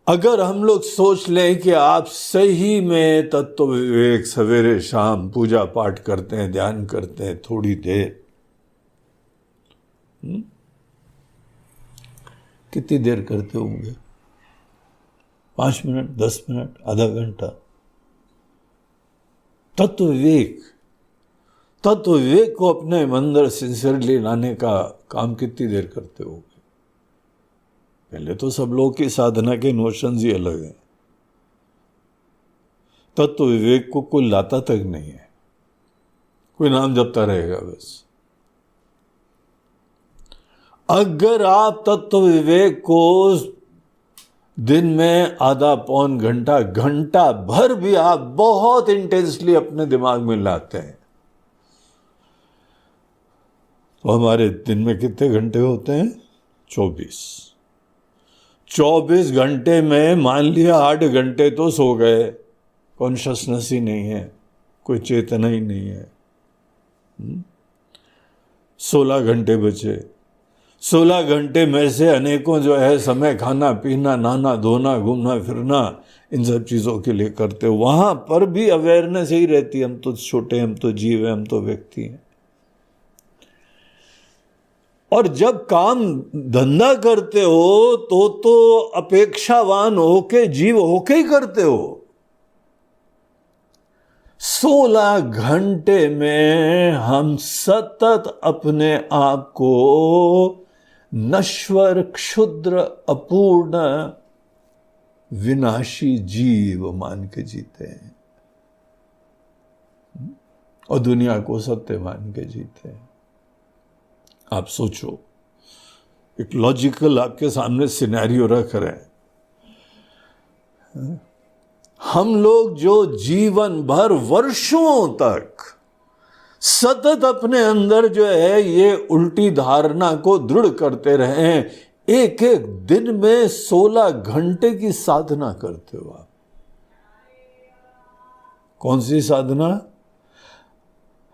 अगर हम लोग सोच लें कि आप सही में तत्व विवेक सवेरे शाम पूजा पाठ करते हैं, ध्यान करते हैं थोड़ी देर, कितनी देर करते होंगे? 5 मिनट, 10 मिनट, आधा घंटा। तत्व विवेक को अपने अंदर सिंसियरली लाने का काम कितनी देर करते होगे? पहले तो सब लोग की साधना के नोशंस ही अलग हैं। तत्व विवेक को कोई लाता तक नहीं है, कोई नाम जपता रहेगा बस। अगर आप तत्व विवेक को दिन में आधा पौन घंटा, घंटा भर भी आप बहुत इंटेंसली अपने दिमाग में लाते हैं, तो हमारे दिन में कितने घंटे होते हैं? 24 घंटे में मान लिया 8 घंटे तो सो गए, कॉन्शसनेस ही नहीं है, कोई चेतना ही नहीं है। 16 घंटे बचे। 16 घंटे में से अनेकों जो है समय खाना पीना, नहाना धोना, घूमना फिरना, इन सब चीज़ों के लिए करते हो। वहाँ पर भी अवेयरनेस यही रहती है, हम तो छोटे, हम तो जीव हैं, हम तो व्यक्ति हैं। और जब काम धंधा करते हो तो अपेक्षावान होके, जीव होके ही करते हो। 16 घंटे में हम सतत अपने आप को नश्वर, क्षुद्र, अपूर्ण, विनाशी जीव मान के जीते हैं और दुनिया को सत्य मान के जीते हैं। आप सोचो, एक लॉजिकल आपके सामने सिनेरियो रख रहे हैं। हम लोग जो जीवन भर वर्षों तक सतत अपने अंदर जो है ये उल्टी धारणा को दृढ़ करते रहे हैं, एक एक दिन में 16 घंटे की साधना करते हो आप। कौन सी साधना?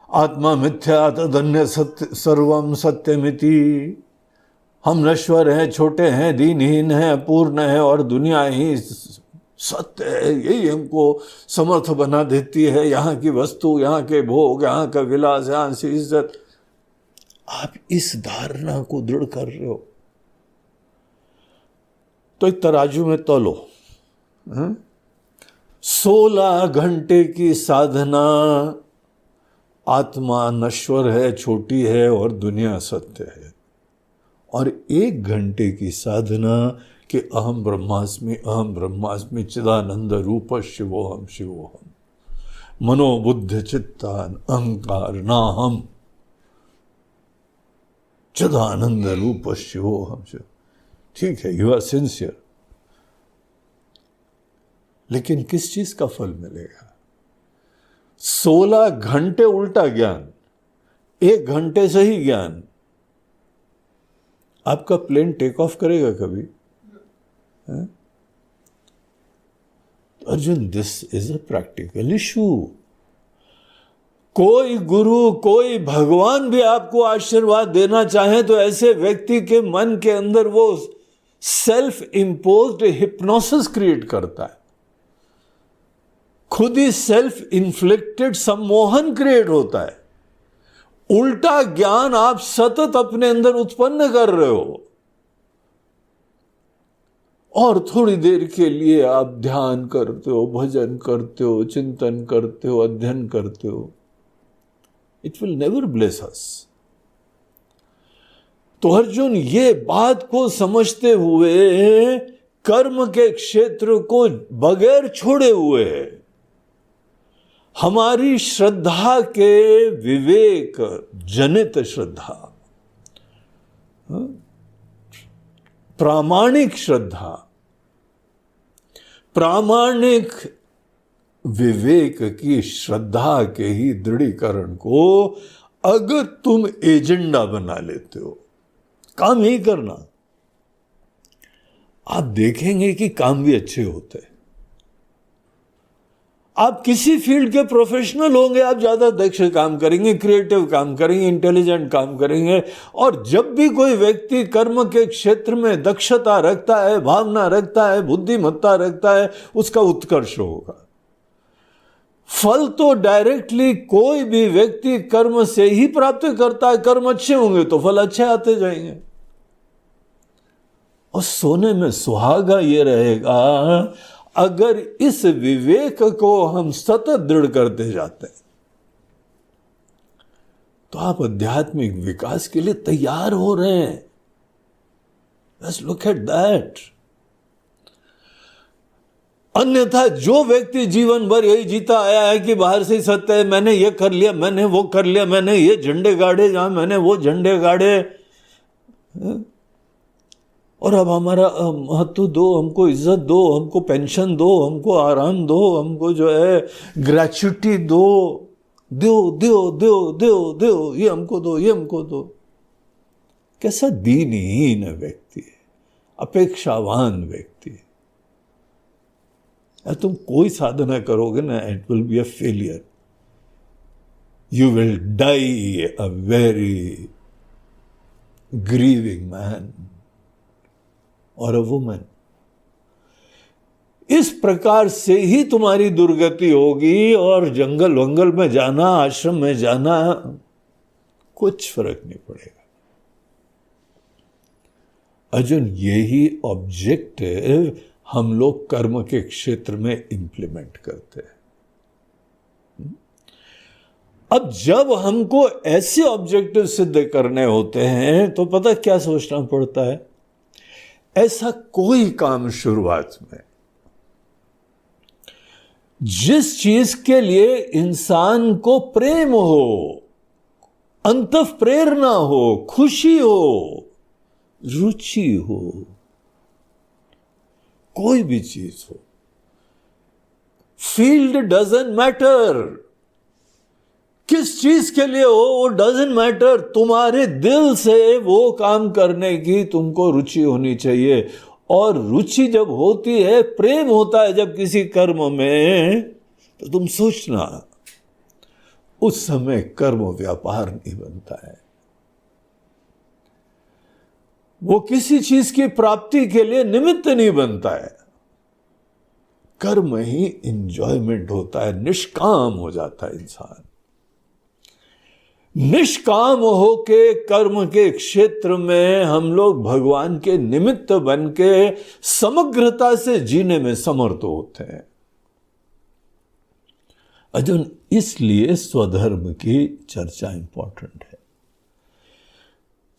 आत्मा मिथ्या तदन्य सत्य सर्वम सत्यमिति। हम नश्वर हैं, छोटे हैं, दीनहीन हैं, अपूर्ण हैं और दुनिया ही सत्य है, यही हमको समर्थ बना देती है। यहाँ की वस्तु, यहाँ के भोग, यहाँ का विलास, यहाँ से इज्जत। आप इस धारणा को दृढ़ कर रहे हो तो एक तराजू में तोलो। 16 घंटे की साधना, आत्मा नश्वर है, छोटी है और दुनिया सत्य है, और 1 घंटे की साधना कि अहम ब्रह्मास्मि चिदानंद रूप शिवोहम शिवोहम, मनोबुद्ध चित्तान अहंकार नाहम, चिदानंद रूप शिवोहम शिव। ठीक है, यू आर सिंसियर, लेकिन किस चीज का फल मिलेगा? 16 घंटे उल्टा ज्ञान, 1 घंटे सही ज्ञान, आपका प्लेन टेक ऑफ करेगा कभी? Arjun, this is a practical issue. कोई गुरु, कोई भगवान भी आपको आशीर्वाद देना चाहे तो ऐसे व्यक्ति के मन के अंदर वो सेल्फ इंपोज्ड हिप्नोसिस क्रिएट करता है, खुद ही सेल्फ इन्फ्लिक्टेड सम्मोहन क्रिएट होता है। उल्टा ज्ञान आप सतत अपने अंदर उत्पन्न कर रहे हो, और थोड़ी देर के लिए आप ध्यान करते हो, भजन करते हो, चिंतन करते हो, अध्ययन करते हो। It will never bless us. तो अर्जुन, ये बात को समझते हुए कर्म के क्षेत्र को बगैर छोड़े हुए हमारी श्रद्धा के विवेक जनित श्रद्धा, प्रामाणिक श्रद्धा, प्रामाणिक विवेक की श्रद्धा के ही दृढ़ीकरण को अगर तुम एजेंडा बना लेते हो, काम यही करना, आप देखेंगे कि काम भी अच्छे होते हैं। आप किसी फील्ड के प्रोफेशनल होंगे, आप ज्यादा दक्ष काम करेंगे, क्रिएटिव काम करेंगे, इंटेलिजेंट काम करेंगे। और जब भी कोई व्यक्ति कर्म के क्षेत्र में दक्षता रखता है, भावना रखता है, बुद्धिमत्ता रखता है, उसका उत्कर्ष होगा। फल तो डायरेक्टली कोई भी व्यक्ति कर्म से ही प्राप्त करता है। कर्म अच्छे होंगे तो फल अच्छे आते जाएंगे। और सोने में सुहागा ये रहेगा अगर इस विवेक को हम सतत दृढ़ करते जाते हैं तो आप आध्यात्मिक विकास के लिए तैयार हो रहे हैं। Let's look at that। अन्यथा जो व्यक्ति जीवन भर यही जीता आया है कि बाहर से ही सत्य है, मैंने ये कर लिया, मैंने वो कर लिया, मैंने ये झंडे गाड़े जहां मैंने वो झंडे गाड़े, और अब हमारा महत्व दो, हमको इज्जत दो, हमको पेंशन दो, हमको आराम दो, हमको जो है ग्रेच्युटी दो, दो दो दो दो दो, ये हमको दो, ये हमको दो। कैसा दीनहीन व्यक्ति है, अपेक्षावान व्यक्ति है। तुम कोई साधना करोगे ना, it will be a failure. You will die a very grieving man और अ वुमन। इस प्रकार से ही तुम्हारी दुर्गति होगी, और जंगल वंगल में जाना, आश्रम में जाना, कुछ फर्क नहीं पड़ेगा। अर्जुन, यही ऑब्जेक्टिव हम लोग कर्म के क्षेत्र में इंप्लीमेंट करते हैं। अब जब हमको ऐसे ऑब्जेक्टिव सिद्ध करने होते हैं तो पता क्या सोचना पड़ता है? ऐसा कोई काम शुरुआत में जिस चीज के लिए इंसान को प्रेम हो, अंतः प्रेरणा हो, खुशी हो, रुचि हो, कोई भी चीज हो, फील्ड डजंट मैटर, किस चीज के लिए हो वो डजंट मैटर, तुम्हारे दिल से वो काम करने की तुमको रुचि होनी चाहिए। और रुचि जब होती है, प्रेम होता है जब किसी कर्म में, तो तुम सोचना उस समय कर्म व्यापार नहीं बनता है, वो किसी चीज की प्राप्ति के लिए निमित्त नहीं बनता है। कर्म ही इंजॉयमेंट होता है, निष्काम हो जाता है इंसान। निष्काम होके कर्म के क्षेत्र में हम लोग भगवान के निमित्त बन के समग्रता से जीने में समर्थ होते हैं। अर्जुन, इसलिए स्वधर्म की चर्चा इंपॉर्टेंट है।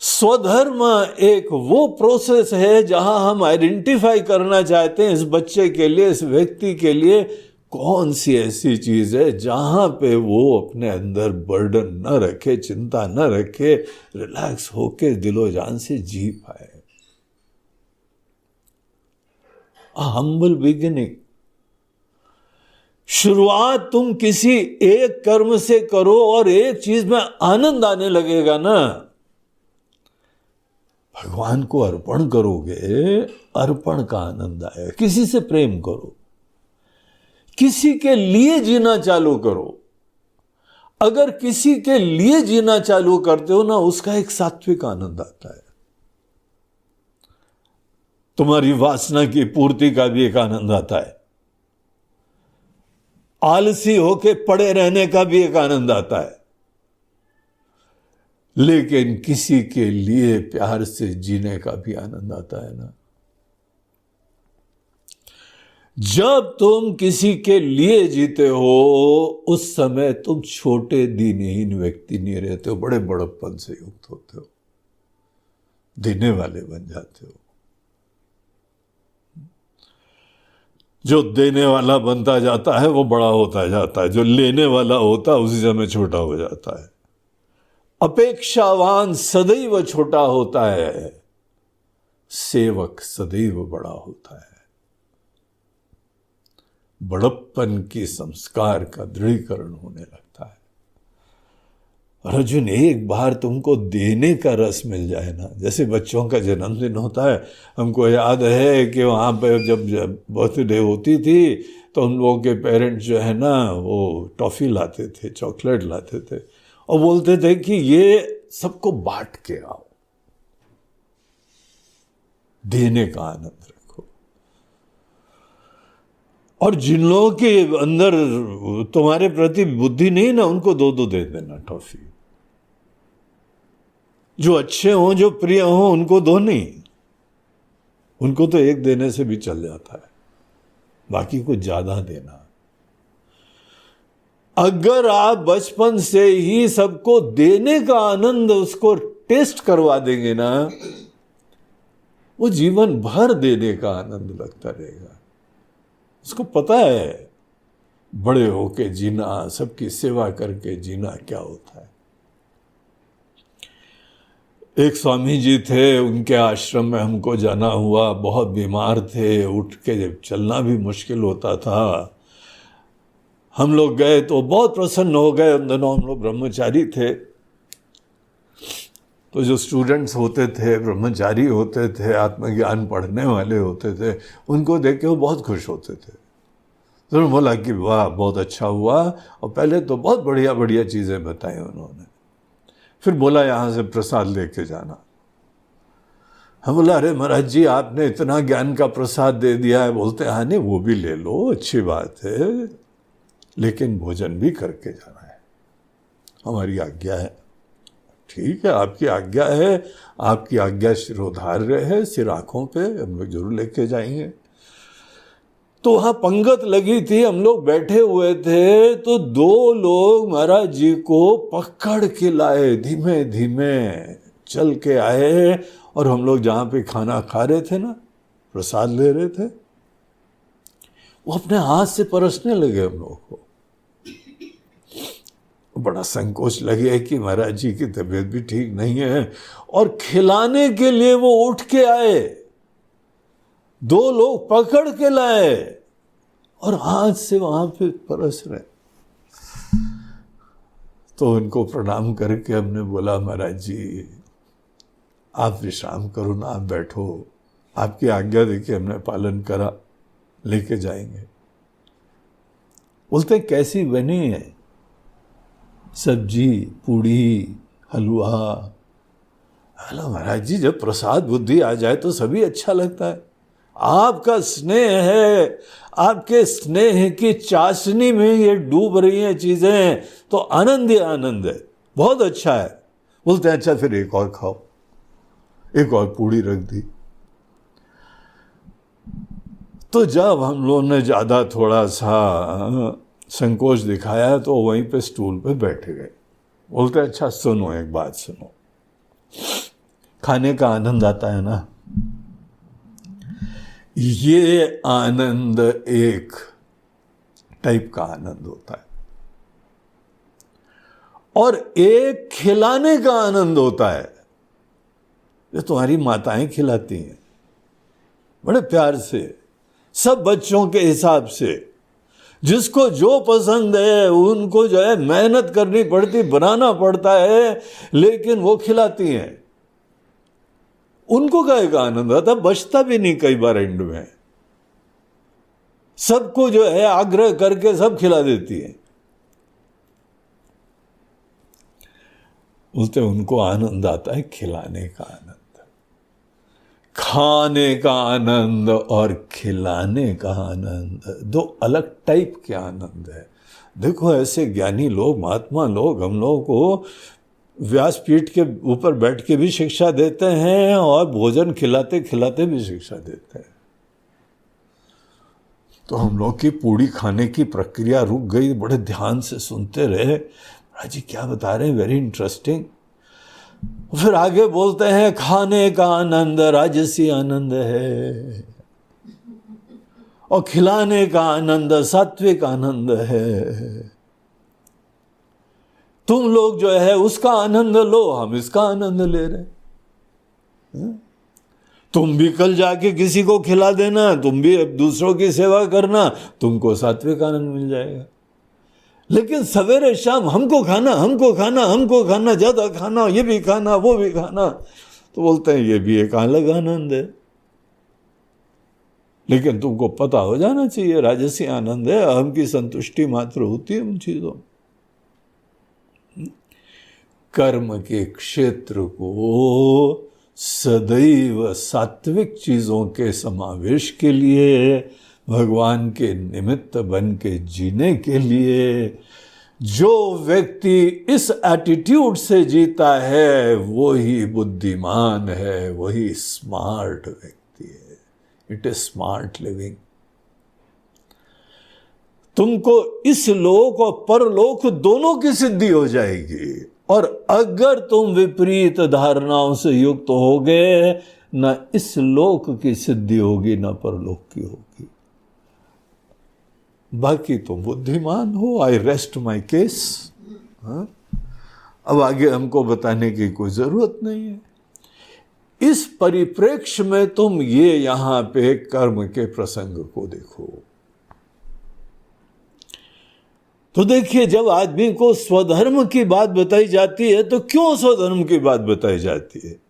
स्वधर्म एक वो प्रोसेस है जहां हम आइडेंटिफाई करना चाहते हैं इस बच्चे के लिए, इस व्यक्ति के लिए कौन सी ऐसी चीज है जहां पे वो अपने अंदर बर्डन न रखे, चिंता न रखे, रिलैक्स होके दिलो जान से जी पाए। A humble beginning, शुरुआत तुम किसी एक कर्म से करो और एक चीज में आनंद आने लगेगा ना, भगवान को अर्पण करोगे, अर्पण का आनंद आएगा। किसी से प्रेम करो, किसी के लिए जीना चालू करो। अगर किसी के लिए जीना चालू करते हो ना, उसका एक सात्विक आनंद आता है। तुम्हारी वासना की पूर्ति का भी एक आनंद आता है। आलसी होके पड़े रहने का भी एक आनंद आता है। लेकिन किसी के लिए प्यार से जीने का भी आनंद आता है ना। जब तुम किसी के लिए जीते हो, उस समय तुम छोटे दीनहीन व्यक्ति नहीं रहते हो, बड़े बड़प्पन से युक्त होते हो, देने वाले बन जाते हो। जो देने वाला बनता जाता है वो बड़ा होता जाता है, जो लेने वाला होता है उसी समय छोटा हो जाता है। अपेक्षावान सदैव छोटा होता है, सेवक सदैव बड़ा होता है। बड़प्पन की संस्कार का दृढ़ीकरण होने लगता है। अर्जुन, एक बार तुमको देने का रस मिल जाए ना, जैसे बच्चों का जन्मदिन होता है, हमको याद है कि वहाँ पे जब बर्थडे होती थी तो उन लोगों के पेरेंट्स जो है ना, वो टॉफ़ी लाते थे, चॉकलेट लाते थे और बोलते थे कि ये सबको बांट के आओ। देने का आनंद रखो। और जिन लोगों के अंदर तुम्हारे प्रति बुद्धि नहीं ना, उनको दो दो दे देना टॉफ़ी। जो अच्छे हों, जो प्रिय हों, उनको दो नहीं, उनको तो एक देने से भी चल जाता है, बाकी को ज्यादा देना। अगर आप बचपन से ही सबको देने का आनंद उसको टेस्ट करवा देंगे ना, वो जीवन भर देने का आनंद लगता रहेगा। उसको पता है बड़े होके जीना, सबकी सेवा करके जीना क्या होता है। एक स्वामी जी थे, उनके आश्रम में हमको जाना हुआ। बहुत बीमार थे, उठ के जब चलना भी मुश्किल होता था। हम लोग गए तो बहुत प्रसन्न हो गए। उन दिनों हम लोग ब्रह्मचारी थे, तो जो स्टूडेंट्स होते थे, ब्रह्मचारी होते थे, आत्मज्ञान पढ़ने वाले होते थे, उनको देख के वो बहुत खुश होते थे। तो उन्होंने बोला कि वाह, बहुत अच्छा हुआ। और पहले तो बहुत बढ़िया बढ़िया चीज़ें बताई उन्होंने। फिर बोला यहाँ से प्रसाद लेके जाना। हम बोला, अरे महाराज जी, आपने इतना ज्ञान का प्रसाद दे दिया है। बोलते हाँ, नहीं वो भी ले लो, अच्छी बात है, लेकिन भोजन भी करके जाना है, हमारी आज्ञा है। ठीक है, आपकी आज्ञा है, आपकी आज्ञा शिरोधार्य है, सिर आँखों पे, हम लोग जरूर लेके जाएंगे। तो वहाँ पंगत लगी थी, हम लोग बैठे हुए थे, तो दो लोग महाराज जी को पकड़ के लाए, धीमे धीमे चल के आए। और हम लोग जहाँ पे खाना खा रहे थे ना, प्रसाद ले रहे थे, वो अपने हाथ से परसने लगे हम लोग को। बड़ा संकोच लगे कि महाराज जी की तबीयत भी ठीक नहीं है, और खिलाने के लिए वो उठ के आए। दो लोग पकड़ के लाए और हाथ से वहां पे परस रहे। तो उनको प्रणाम करके हमने बोला, महाराज जी आप विश्राम करो ना, आप बैठो, आपकी आज्ञा देखिए हमने पालन करा, लेके जाएंगे। बोलते कैसी बनी है सब्जी, पूड़ी, हलवा। हेलो महाराज जी, जब प्रसाद बुद्धि आ जाए तो सभी अच्छा लगता है। आपका स्नेह है, आपके स्नेह की चाशनी में ये डूब रही हैं चीजें, तो आनंद ही आनंद है, बहुत अच्छा है। बोलते हैं अच्छा फिर एक और खाओ। एक और पूड़ी रख दी। तो जब हम लोगों ने ज्यादा थोड़ा सा संकोच दिखाया तो वहीं पे स्टूल पे बैठ गए। बोलते अच्छा सुनो, एक बात सुनो, खाने का आनंद आता है ना, ये आनंद एक टाइप का आनंद होता है, और एक खिलाने का आनंद होता है। जो तुम्हारी माताएं खिलाती हैं बड़े प्यार से, सब बच्चों के हिसाब से, जिसको जो पसंद है उनको जो है मेहनत करनी पड़ती, बनाना पड़ता है, लेकिन वो खिलाती हैं। उनको काहे का आनंद आता, बचता भी नहीं कई बार एंड में। सबको जो है आग्रह करके सब खिला देती है। बोलते उनको आनंद आता है खिलाने का आनंद, खाने का आनंद और खिलाने का आनंद, दो अलग टाइप के आनंद है। देखो ऐसे ज्ञानी लोग, महात्मा लोग हम लोगों को व्यासपीठ के ऊपर बैठ के भी शिक्षा देते हैं और भोजन खिलाते खिलाते भी शिक्षा देते हैं। तो हम लोग की पूड़ी खाने की प्रक्रिया रुक गई, बड़े ध्यान से सुनते रहे, जी क्या बता रहे हैं, वेरी इंटरेस्टिंग। फिर आगे बोलते हैं खाने का आनंद राजसी आनंद है और खिलाने का आनंद सात्विक आनंद है। तुम लोग जो है उसका आनंद लो, हम इसका आनंद ले रहे हैं। तुम भी कल जाके किसी को खिला देना, तुम भी दूसरों की सेवा करना, तुमको सात्विक आनंद मिल जाएगा। लेकिन सवेरे शाम हमको खाना, हमको खाना, हमको खाना, ज्यादा खाना, ये भी खाना, वो भी खाना, तो बोलते हैं ये भी एक अलग आनंद है। लेकिन तुमको पता हो जाना चाहिए राजसी आनंद है, अहम की संतुष्टि मात्र होती है उन चीजों। कर्म के क्षेत्र को सदैव सात्विक चीजों के समावेश के लिए, भगवान के निमित्त बन के जीने के लिए, जो व्यक्ति इस एटीट्यूड से जीता है वही बुद्धिमान है, वही स्मार्ट व्यक्ति है। It is smart living. तुमको इस लोक और परलोक दोनों की सिद्धि हो जाएगी। और अगर तुम विपरीत धारणाओं से युक्त होगे, न इस लोक की सिद्धि होगी न परलोक की होगी। बाकी तुम बुद्धिमान हो। आई रेस्ट माई केस। अब आगे हमको बताने की कोई जरूरत नहीं है। इस परिप्रेक्ष्य में तुम ये यहां पे कर्म के प्रसंग को देखो। तो देखिए, जब आदमी को स्वधर्म की बात बताई जाती है तो क्यों स्वधर्म की बात बताई जाती है?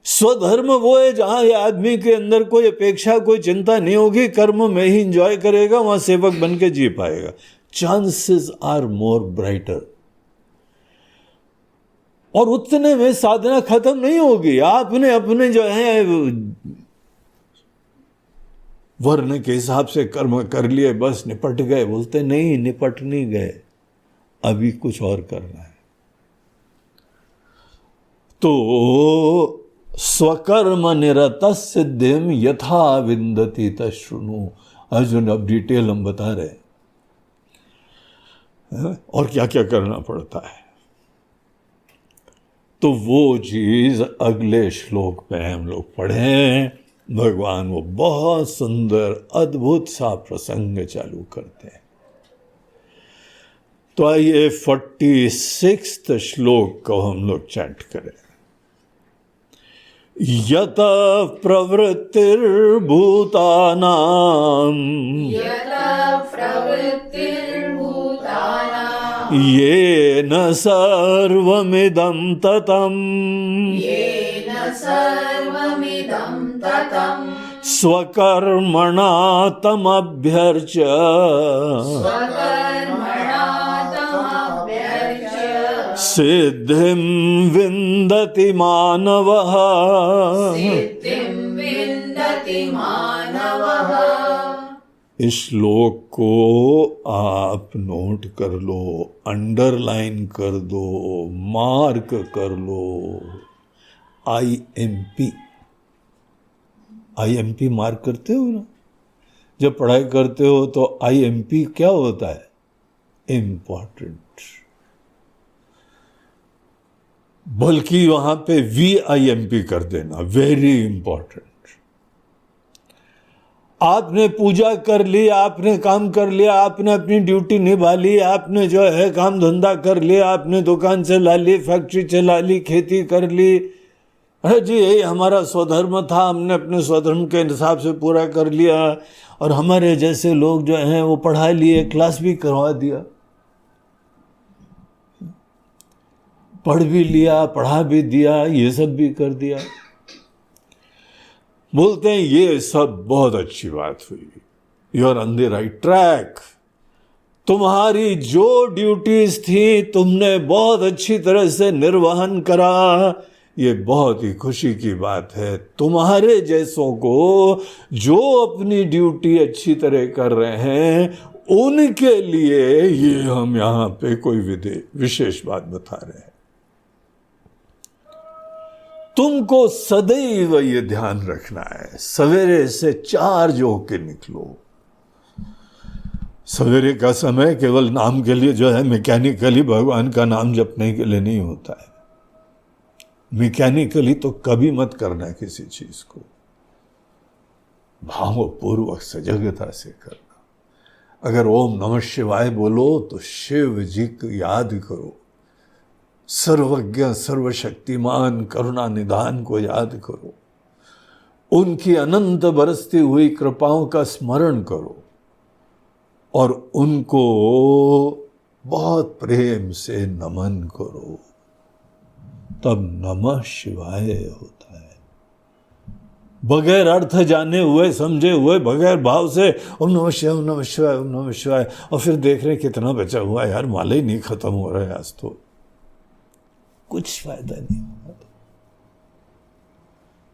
स्वधर्म वो है जहां ये आदमी के अंदर कोई अपेक्षा, कोई चिंता नहीं होगी, कर्म में ही इंजॉय करेगा, वहां सेवक बन के जी पाएगा। Chances are more brighter. और उतने में साधना खत्म नहीं होगी। आपने अपने जो है वर्ण के हिसाब से कर्म कर लिए, बस निपट गए। बोलते नहीं, निपट नहीं गए, अभी कुछ और करना है। तो स्वकर्म निरत सिद्धिम यथा विंदति तशृणु। अर्जुन अब डिटेल हम बता रहे हैं और क्या क्या करना पड़ता है। तो वो चीज अगले श्लोक में हम लोग पढ़ें। भगवान वो बहुत सुंदर अद्भुत सा प्रसंग चालू करते हैं। तो आइए 46 श्लोक को हम लोग चैंट करें। यत प्रवृत्तिर्भूतानां येन सर्वमिदं ततम् स्वकर्मणा तमभ्यर्च्य सिद्धिं विन्दति मानवः। इस श्लोक को आप नोट कर लो, अंडरलाइन कर दो, मार्क कर लो। IMP मार्क करते हो ना, जब पढ़ाई करते हो तो IMP क्या होता है? इम्पॉर्टेंट। बल्कि वहां पे VIMP कर देना, वेरी इंपॉर्टेंट। आपने पूजा कर ली, आपने काम कर लिया, आपने अपनी ड्यूटी निभा ली, आपने जो है काम धंधा कर लिया, आपने दुकान चला ली, फैक्ट्री चला ली, खेती कर ली, अरे जी यही हमारा स्वधर्म था, हमने अपने स्वधर्म के हिसाब से पूरा कर लिया, और हमारे जैसे लोग जो हैं वो पढ़ा लिए, क्लास भी करवा दिया, पढ़ भी लिया, पढ़ा भी दिया, ये सब भी कर दिया। बोलते हैं ये सब बहुत अच्छी बात हुई, you are on the right track, तुम्हारी जो ड्यूटीज थी तुमने बहुत अच्छी तरह से निर्वहन करा, ये बहुत ही खुशी की बात है। तुम्हारे जैसों को जो अपनी ड्यूटी अच्छी तरह कर रहे हैं उनके लिए ये हम यहाँ पे कोई विशेष बात बता रहे हैं। तुमको सदैव ये ध्यान रखना है, सवेरे से चार्ज होके निकलो। सवेरे का समय केवल नाम के लिए जो है मैकेनिकली भगवान का नाम जपने के लिए नहीं होता है। मैकेनिकली तो कभी मत करना किसी चीज को, भावपूर्वक सजगता से करना। अगर ओम नमः शिवाय बोलो तो शिव जी को याद करो, सर्वज्ञ सर्वशक्तिमान करुणा निधान को याद करो, उनकी अनंत बरसती हुई कृपाओं का स्मरण करो और उनको बहुत प्रेम से नमन करो, तब नमः शिवाय होता है। बगैर अर्थ जाने हुए समझे हुए बगैर भाव से ओम नमः शिवाय ओम नमः शिवाय ओम नमः शिवाय, और फिर देख रहे कितना बचा हुआ यार, माला ही नहीं खत्म हो रहा है आज तो, कुछ फायदा नहीं होगा।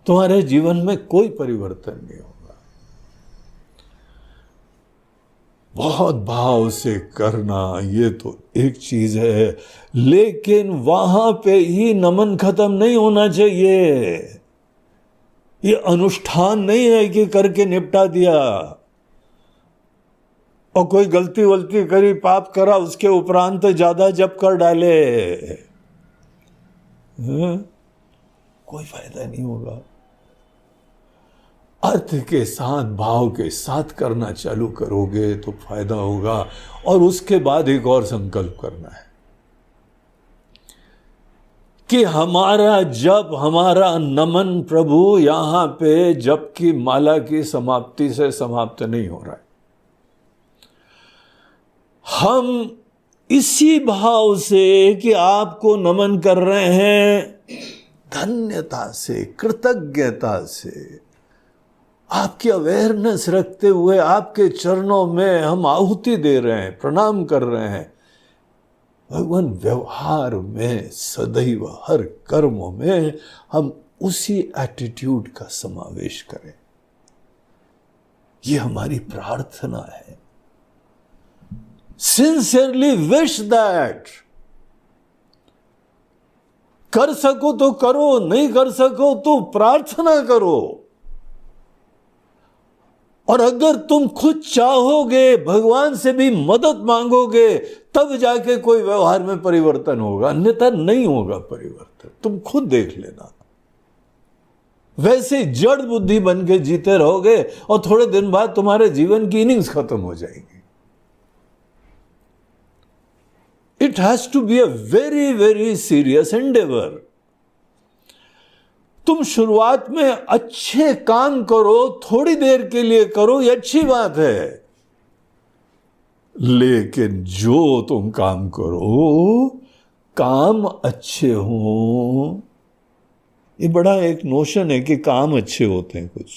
तुम्हारे जीवन में कोई परिवर्तन नहीं होगा। बहुत भाव से करना ये तो एक चीज है, लेकिन वहां पे ही नमन खत्म नहीं होना चाहिए। ये अनुष्ठान नहीं है कि करके निपटा दिया, और कोई गलती वलती करी पाप करा उसके उपरांत ज्यादा जप कर डाले, कोई फायदा नहीं होगा। अर्थ के साथ भाव के साथ करना चालू करोगे तो फायदा होगा। और उसके बाद एक और संकल्प करना है कि हमारा जप, हमारा नमन प्रभु यहां पे जप की माला की समाप्ति से समाप्त नहीं हो रहा है। हम इसी भाव से कि आपको नमन कर रहे हैं, धन्यता से, कृतज्ञता से, आपकी अवेयरनेस रखते हुए आपके चरणों में हम आहुति दे रहे हैं, प्रणाम कर रहे हैं। भगवान व्यवहार में सदैव हर कर्मों में हम उसी एटीट्यूड का समावेश करें, ये हमारी प्रार्थना है। सिंसियरली विश दैट, कर सको तो करो, नहीं कर सको तो प्रार्थना करो। और अगर तुम खुद चाहोगे, भगवान से भी मदद मांगोगे, तब जाके कोई व्यवहार में परिवर्तन होगा, अन्यथा नहीं होगा परिवर्तन। तुम खुद देख लेना। वैसे जड़ बुद्धि बन के जीते रहोगे और थोड़े दिन बाद तुम्हारे जीवन की इनिंग्स खत्म हो जाएगी। It has to be a very very serious endeavour. तुम शुरुआत में अच्छे काम करो, थोड़ी देर के लिए करो, ये अच्छी बात है, लेकिन जो तुम काम करो काम अच्छे हो। ये बड़ा एक नोशन है कि काम अच्छे होते हैं। कुछ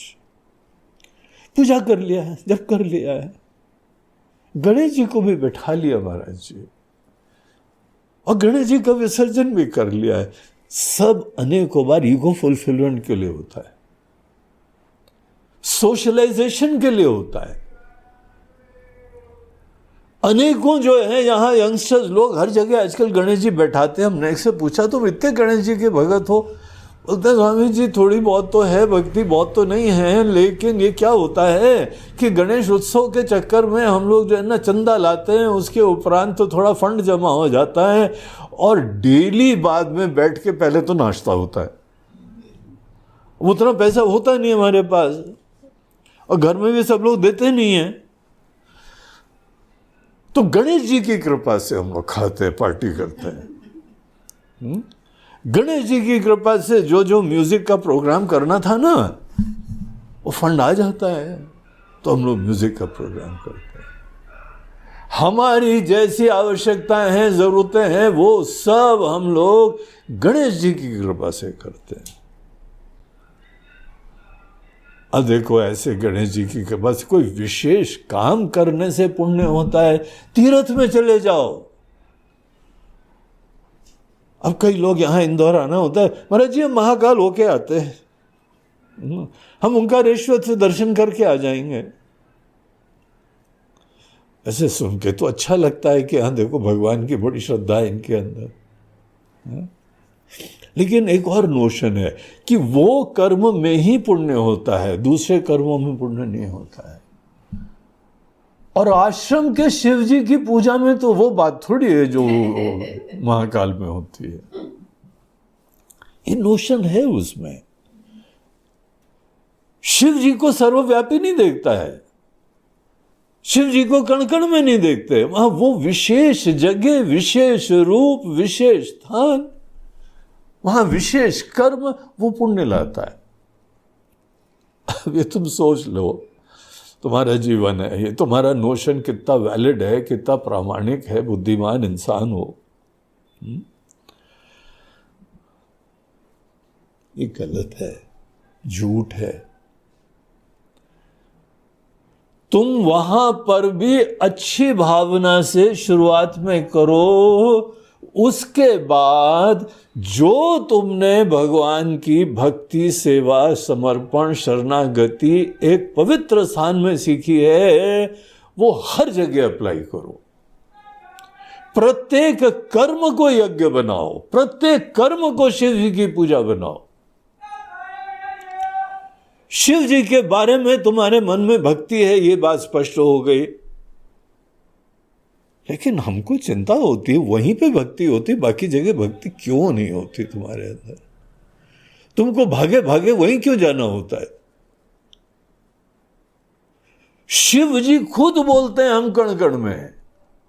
पूजा कर लिया है, जब कर लिया है, गणेश जी को भी बैठा लिया महाराज जी, और गणेश जी का विसर्जन भी कर लिया है। सब अनेकों बार ईगो फुलफिलमेंट के लिए होता है, सोशलाइजेशन के लिए होता है। अनेकों जो है यहाँ यंगस्टर्स लोग हर जगह आजकल गणेश जी बैठाते हैं। हमने एक से पूछा तुम इतने गणेश जी के भगत हो? बोलते स्वामी जी थोड़ी बहुत तो है भक्ति, बहुत तो नहीं है, लेकिन ये क्या होता है कि गणेश उत्सव के चक्कर में हम लोग जो है ना चंदा लाते हैं, उसके उपरांत तो थोड़ा फंड जमा हो जाता है, और डेली बाद में बैठ के पहले तो नाश्ता होता है। उतना पैसा होता नहीं है हमारे पास, और घर में भी सब लोग देते नहीं हैं। तो गणेश जी की कृपा से हम लोग खाते हैं, पार्टी करते हैं। गणेश जी की कृपा से जो जो म्यूजिक का प्रोग्राम करना था ना, वो फंड आ जाता है, तो हम लोग म्यूजिक का प्रोग्राम करते हैं। हमारी जैसी आवश्यकताएं हैं, जरूरतें हैं, वो सब हम लोग गणेश जी की कृपा से करते हैं। अब देखो, ऐसे गणेश जी की कृपा से कोई विशेष काम करने से पुण्य होता है? तीर्थ में चले जाओ। अब कई लोग यहां इंदौर आना होता है, महाराज जी हम महाकाल होके आते हैं, हम ओंकारेश्वर से दर्शन करके आ जाएंगे। ऐसे सुन के तो अच्छा लगता है कि हाँ देखो, भगवान की बड़ी श्रद्धा है इनके अंदर। लेकिन एक और नोशन है कि वो कर्म में ही पुण्य होता है, दूसरे कर्मों में पुण्य नहीं होता है। और आश्रम के शिव जी की पूजा में तो वो बात थोड़ी है जो महाकाल में होती है। ये नोशन है उसमें। शिव जी को सर्वव्यापी नहीं देखता है, शिव जी को कण कण में नहीं देखते। वहां वो विशेष जगह, विशेष रूप, विशेष स्थान, वहां विशेष कर्म, वो पुण्य लाता है। अब ये तुम सोच लो, तुम्हारा जीवन है ये, तुम्हारा नोशन कितना वैलिड है, कितना प्रामाणिक है, बुद्धिमान इंसान हो। ये गलत है, झूठ है। तुम वहां पर भी अच्छी भावना से शुरुआत में करो, उसके बाद जो तुमने भगवान की भक्ति, सेवा, समर्पण, शरणागति एक पवित्र स्थान में सीखी है, वो हर जगह अप्लाई करो। प्रत्येक कर्म को यज्ञ बनाओ, प्रत्येक कर्म को शिव जी की पूजा बनाओ। शिव जी के बारे में तुम्हारे मन में भक्ति है, ये बात स्पष्ट हो गई। लेकिन हमको चिंता होती है, वहीं पे भक्ति होती, बाकी जगह भक्ति क्यों नहीं होती तुम्हारे अंदर? तुमको भागे भागे वहीं क्यों जाना होता है? शिव जी खुद बोलते हैं हम कण कण में हैं,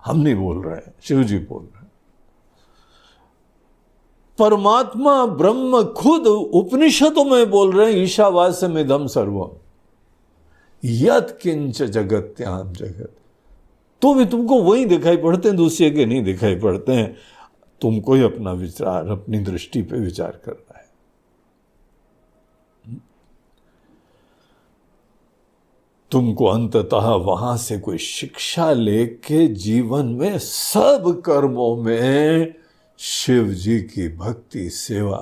हम नहीं बोल रहे हैं, शिव जी बोल रहे हैं। परमात्मा ब्रह्म खुद उपनिषदों में बोल रहे हैं, ईशावास्यमिदं सर्वम यत् किंच जगत्याम जगत। तो भी तुमको वही दिखाई पड़ते हैं, दूसरे के नहीं दिखाई पड़ते हैं। तुमको ही अपना विचार, अपनी दृष्टि पे विचार करना है। तुमको अंततः वहां से कोई शिक्षा लेके जीवन में सब कर्मों में शिव जी की भक्ति, सेवा,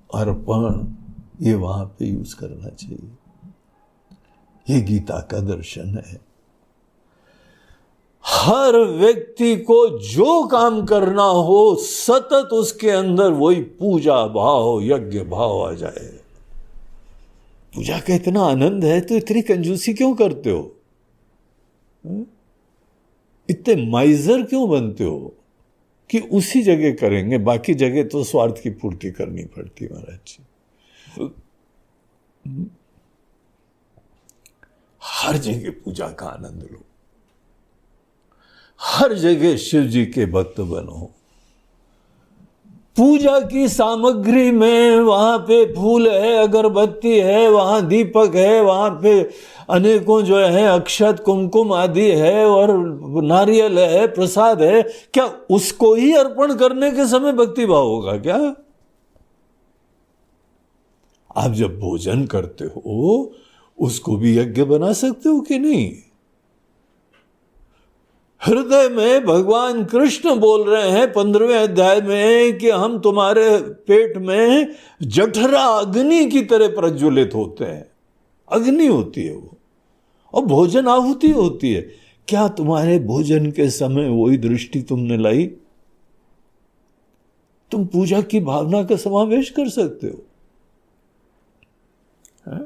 अर्पण, ये वहां पे यूज करना चाहिए। ये गीता का दर्शन है। हर व्यक्ति को जो काम करना हो, सतत उसके अंदर वही पूजा भाव, यज्ञ भाव आ जाए। पूजा का इतना आनंद है तो इतनी कंजूसी क्यों करते हो? इतने माइजर क्यों बनते हो कि उसी जगह करेंगे, बाकी जगह तो स्वार्थ की पूर्ति करनी पड़ती महाराज जी। हर जगह पूजा का आनंद लो, हर जगह शिव जी के भक्त बनो। पूजा की सामग्री में वहां पे फूल है, अगरबत्ती है, वहां दीपक है, वहां पे अनेकों जो है अक्षत, कुमकुम आदि है, और नारियल है, प्रसाद है। क्या उसको ही अर्पण करने के समय भक्ति भाव होगा क्या? आप जब भोजन करते हो उसको भी यज्ञ बना सकते हो कि नहीं? हृदय में भगवान कृष्ण बोल रहे हैं 15वें अध्याय में कि हम तुम्हारे पेट में जठरा अग्नि की तरह प्रज्वलित होते हैं। अग्नि होती है वो, और भोजन आहुति होती है। क्या तुम्हारे भोजन के समय वही दृष्टि तुमने लाई? तुम पूजा की भावना का समावेश कर सकते हो, है?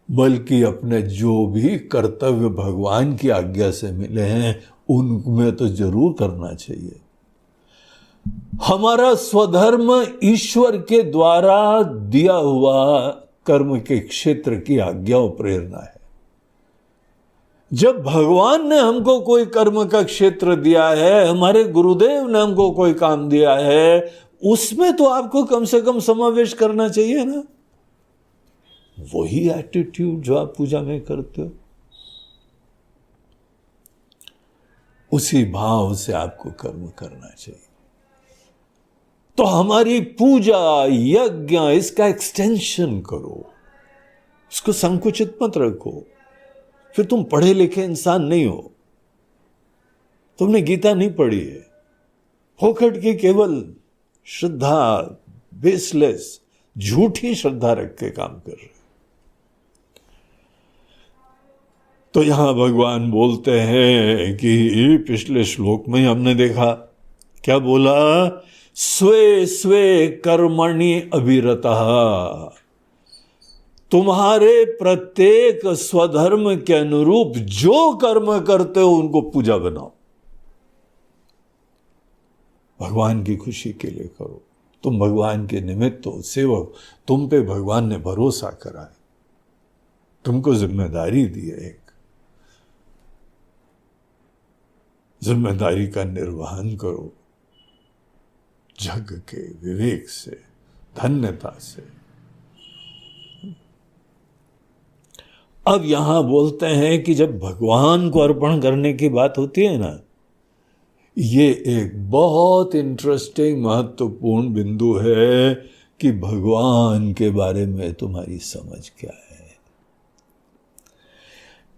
बल्कि अपने जो भी कर्तव्य भगवान की आज्ञा से मिले हैं उनमें तो जरूर करना चाहिए। हमारा स्वधर्म ईश्वर के द्वारा दिया हुआ कर्म के क्षेत्र की आज्ञा और प्रेरणा है। जब भगवान ने हमको कोई कर्म का क्षेत्र दिया है, हमारे गुरुदेव ने हमको कोई काम दिया है, उसमें तो आपको कम से कम समावेश करना चाहिए ना। वही एटीट्यूड जो आप पूजा में करते हो, उसी भाव से आपको कर्म करना चाहिए। तो हमारी पूजा यज्ञ इसका एक्सटेंशन करो, इसको संकुचित मत रखो। फिर तुम पढ़े लिखे इंसान नहीं हो, तुमने गीता नहीं पढ़ी है, फोकट की केवल श्रद्धा, बेसलेस झूठी श्रद्धा रख के काम कर रहे। तो यहां भगवान बोलते हैं कि पिछले श्लोक में हमने देखा क्या बोला, स्वे स्वे कर्मणि अभिरतः, तुम्हारे प्रत्येक स्वधर्म के अनुरूप जो कर्म करते हो उनको पूजा बनाओ, भगवान की खुशी के लिए करो। तुम भगवान के निमित्त हो, सेवक, तुम पे भगवान ने भरोसा करा है, तुमको जिम्मेदारी दी है, एक जिम्मेदारी का निर्वहन करो, जग के विवेक से, धन्यता से। अब यहां बोलते हैं कि जब भगवान को अर्पण करने की बात होती है ना, ये एक बहुत इंटरेस्टिंग महत्वपूर्ण बिंदु है कि भगवान के बारे में तुम्हारी समझ क्या है।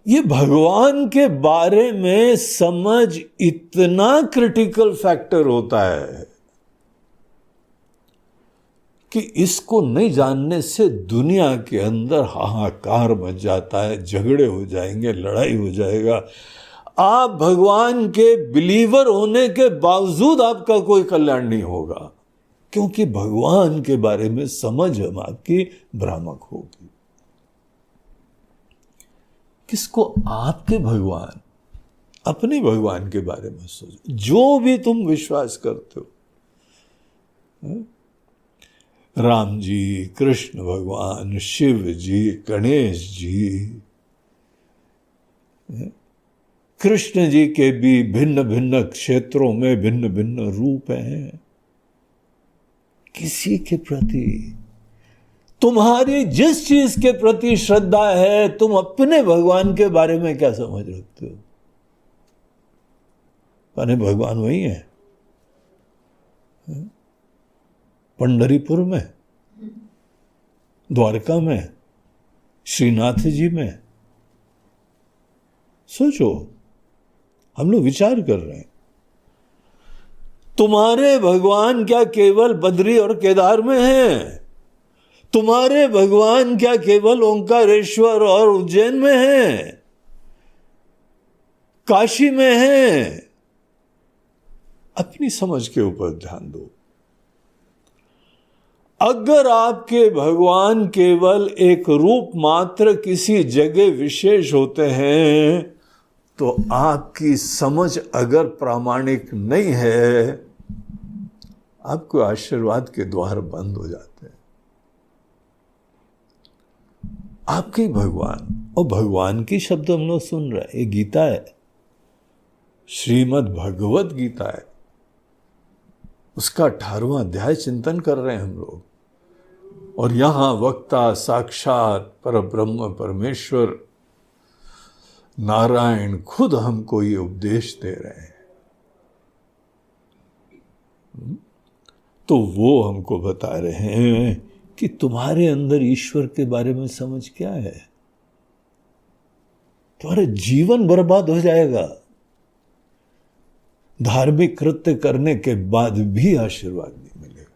ये भगवान के बारे में समझ इतना क्रिटिकल फैक्टर होता है कि इसको नहीं जानने से दुनिया के अंदर हाहाकार मच जाता है, झगड़े हो जाएंगे, लड़ाई हो जाएगा। आप भगवान के बिलीवर होने के बावजूद आपका कोई कल्याण नहीं होगा, क्योंकि भगवान के बारे में समझ हम आपकी भ्रामक होगी। किसको? आपके भगवान, अपने भगवान के बारे में सोचो, जो भी तुम विश्वास करते हो, राम जी, कृष्ण भगवान, शिव जी, गणेश जी, कृष्ण जी के भी भिन्न भिन्न क्षेत्रों में भिन्न भिन्न रूप हैं। किसी के प्रति तुम्हारी जिस चीज के प्रति श्रद्धा है, तुम अपने भगवान के बारे में क्या समझ रखते हो? अरे भगवान वही है पंढरीपुर में, द्वारका में, श्रीनाथ जी में। सोचो, हम लोग विचार कर रहे हैं, तुम्हारे भगवान क्या केवल बद्री और केदार में हैं? तुम्हारे भगवान क्या केवल ओंकारेश्वर और उज्जैन में हैं? काशी में हैं? अपनी समझ के ऊपर ध्यान दो। अगर आपके भगवान केवल एक रूप मात्र किसी जगह विशेष होते हैं, तो आपकी समझ अगर प्रामाणिक नहीं है, आपको आशीर्वाद के द्वार बंद हो जाते हैं। आपके भगवान, और भगवान की शब्द हम लोग सुन रहे हैं, ये गीता है, श्रीमद् भगवत गीता है, उसका 18वां अध्याय चिंतन कर रहे हैं हम लोग। और यहां वक्ता साक्षात परब्रह्म परमेश्वर नारायण खुद हमको ये उपदेश दे रहे हैं। तो वो हमको बता रहे हैं कि तुम्हारे अंदर ईश्वर के बारे में समझ क्या है। तुम्हारा जीवन बर्बाद हो जाएगा, धार्मिक कृत्य करने के बाद भी आशीर्वाद नहीं मिलेगा।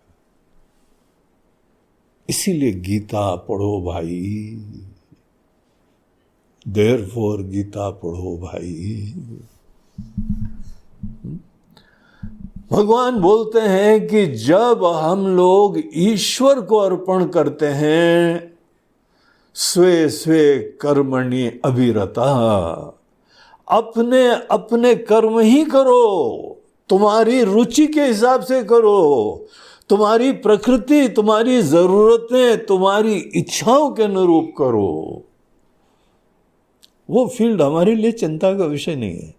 इसीलिए गीता पढ़ो भाई, देयरफॉर गीता पढ़ो भाई। भगवान बोलते हैं कि जब हम लोग ईश्वर को अर्पण करते हैं, स्वे स्वे कर्मणि अभिरता, अपने अपने कर्म ही करो, तुम्हारी रुचि के हिसाब से करो, तुम्हारी प्रकृति, तुम्हारी जरूरतें, तुम्हारी इच्छाओं के अनुरूप करो। वो फील्ड हमारे लिए चिंता का विषय नहीं है।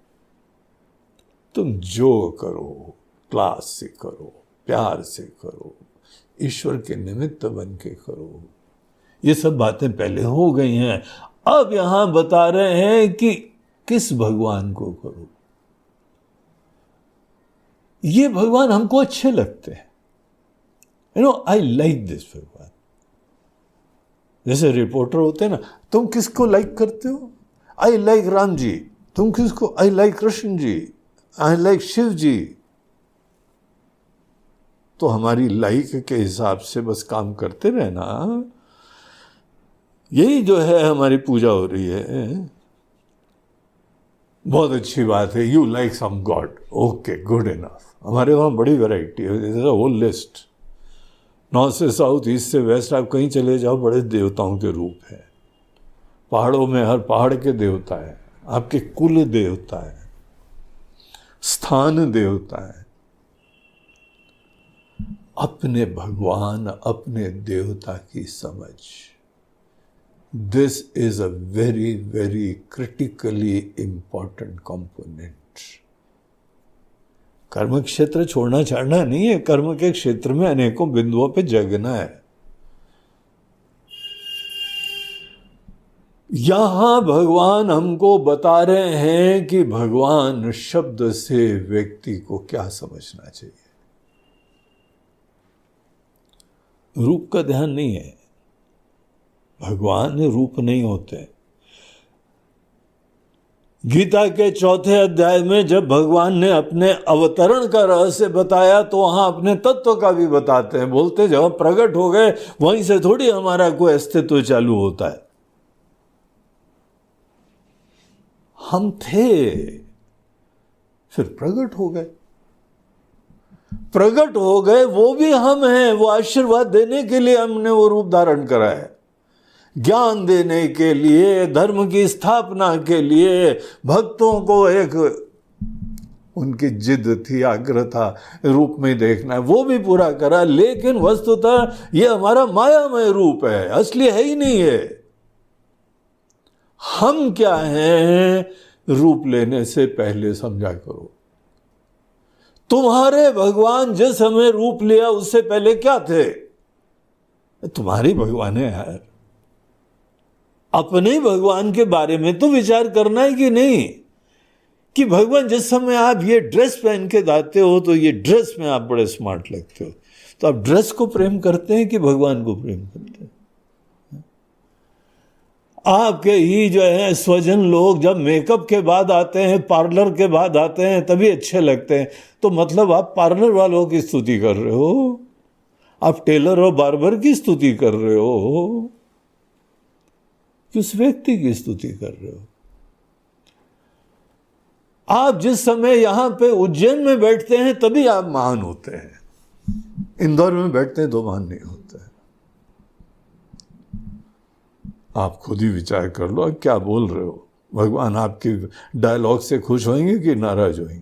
तुम जो करो क्लास से करो, प्यार से करो, ईश्वर के निमित्त बन के करो। ये सब बातें पहले हो गई हैं, अब यहां बता रहे हैं कि किस भगवान को करो। ये भगवान हमको अच्छे लगते हैं। आई लाइक दिस भगवान। जैसे रिपोर्टर होते हैं ना, तुम किसको लाइक करते हो? I like Ram ji. तुम किसको? I like Krishna ji, I like Shiv ji. तो हमारी लाइक के हिसाब से बस काम करते रहना, यही जो है हमारी पूजा हो रही है। बहुत अच्छी बात है, you like some God, okay, good enough. हमारे वहाँ बड़ी वैरायटी है, होल लिस्ट। नॉर्थ से साउथ, ईस्ट से वेस्ट, आप कहीं चले जाओ, बड़े देवताओं के रूप हैं। पहाड़ों में हर पहाड़ के देवता है, आपके कुल देवता है, स्थान देवता है। अपने भगवान, अपने देवता की समझ, this is a very very critically important component. कर्म क्षेत्र छोड़ना छाड़ना नहीं है, कर्म के क्षेत्र में अनेकों बिंदुओं पे जगना है। यहां भगवान हमको बता रहे हैं कि भगवान शब्द से व्यक्ति को क्या समझना चाहिए। रूप का ध्यान नहीं है, भगवान रूप नहीं होते। गीता के चौथे अध्याय में जब भगवान ने अपने अवतरण का रहस्य बताया तो वहां अपने तत्व का भी बताते हैं। बोलते जब प्रकट हो गए वहीं से थोड़ी हमारा कोई अस्तित्व चालू होता है। हम थे, फिर प्रकट हो गए। प्रकट हो गए वो भी हम हैं। वो आशीर्वाद देने के लिए हमने वो रूप धारण करा है, ज्ञान देने के लिए, धर्म की स्थापना के लिए। भक्तों को एक उनकी जिद थी, आग्रह था, रूप में देखना है, वो भी पूरा करा। लेकिन वस्तुतः ये हमारा मायामय रूप है, असली है ही नहीं है। हम क्या हैं, रूप लेने से पहले समझा करो। तुम्हारे भगवान जिस समय रूप लिया उससे पहले क्या थे? तुम्हारी भगवान है यार। अपने भगवान के बारे में तो विचार करना है कि नहीं, कि भगवान जिस समय आप ये ड्रेस पहन के जाते हो तो ये ड्रेस में आप बड़े स्मार्ट लगते हो। तो आप ड्रेस को प्रेम करते हैं कि भगवान को प्रेम करते हैं? आपके ही जो है स्वजन लोग जब मेकअप के बाद आते हैं, पार्लर के बाद आते हैं, तभी अच्छे लगते हैं। तो मतलब आप पार्लर वालों की स्तुति कर रहे हो, आप टेलर और बार्बर की स्तुति कर रहे हो, किस व्यक्ति की स्तुति कर रहे हो? आप जिस समय यहां पे उज्जैन में बैठते हैं तभी आप महान होते हैं, इंदौर में बैठते हैं तो महान नहीं होते। आप खुद ही विचार कर लो, आप क्या बोल रहे हो। भगवान आपके डायलॉग से खुश होंगे कि नाराज होंगे?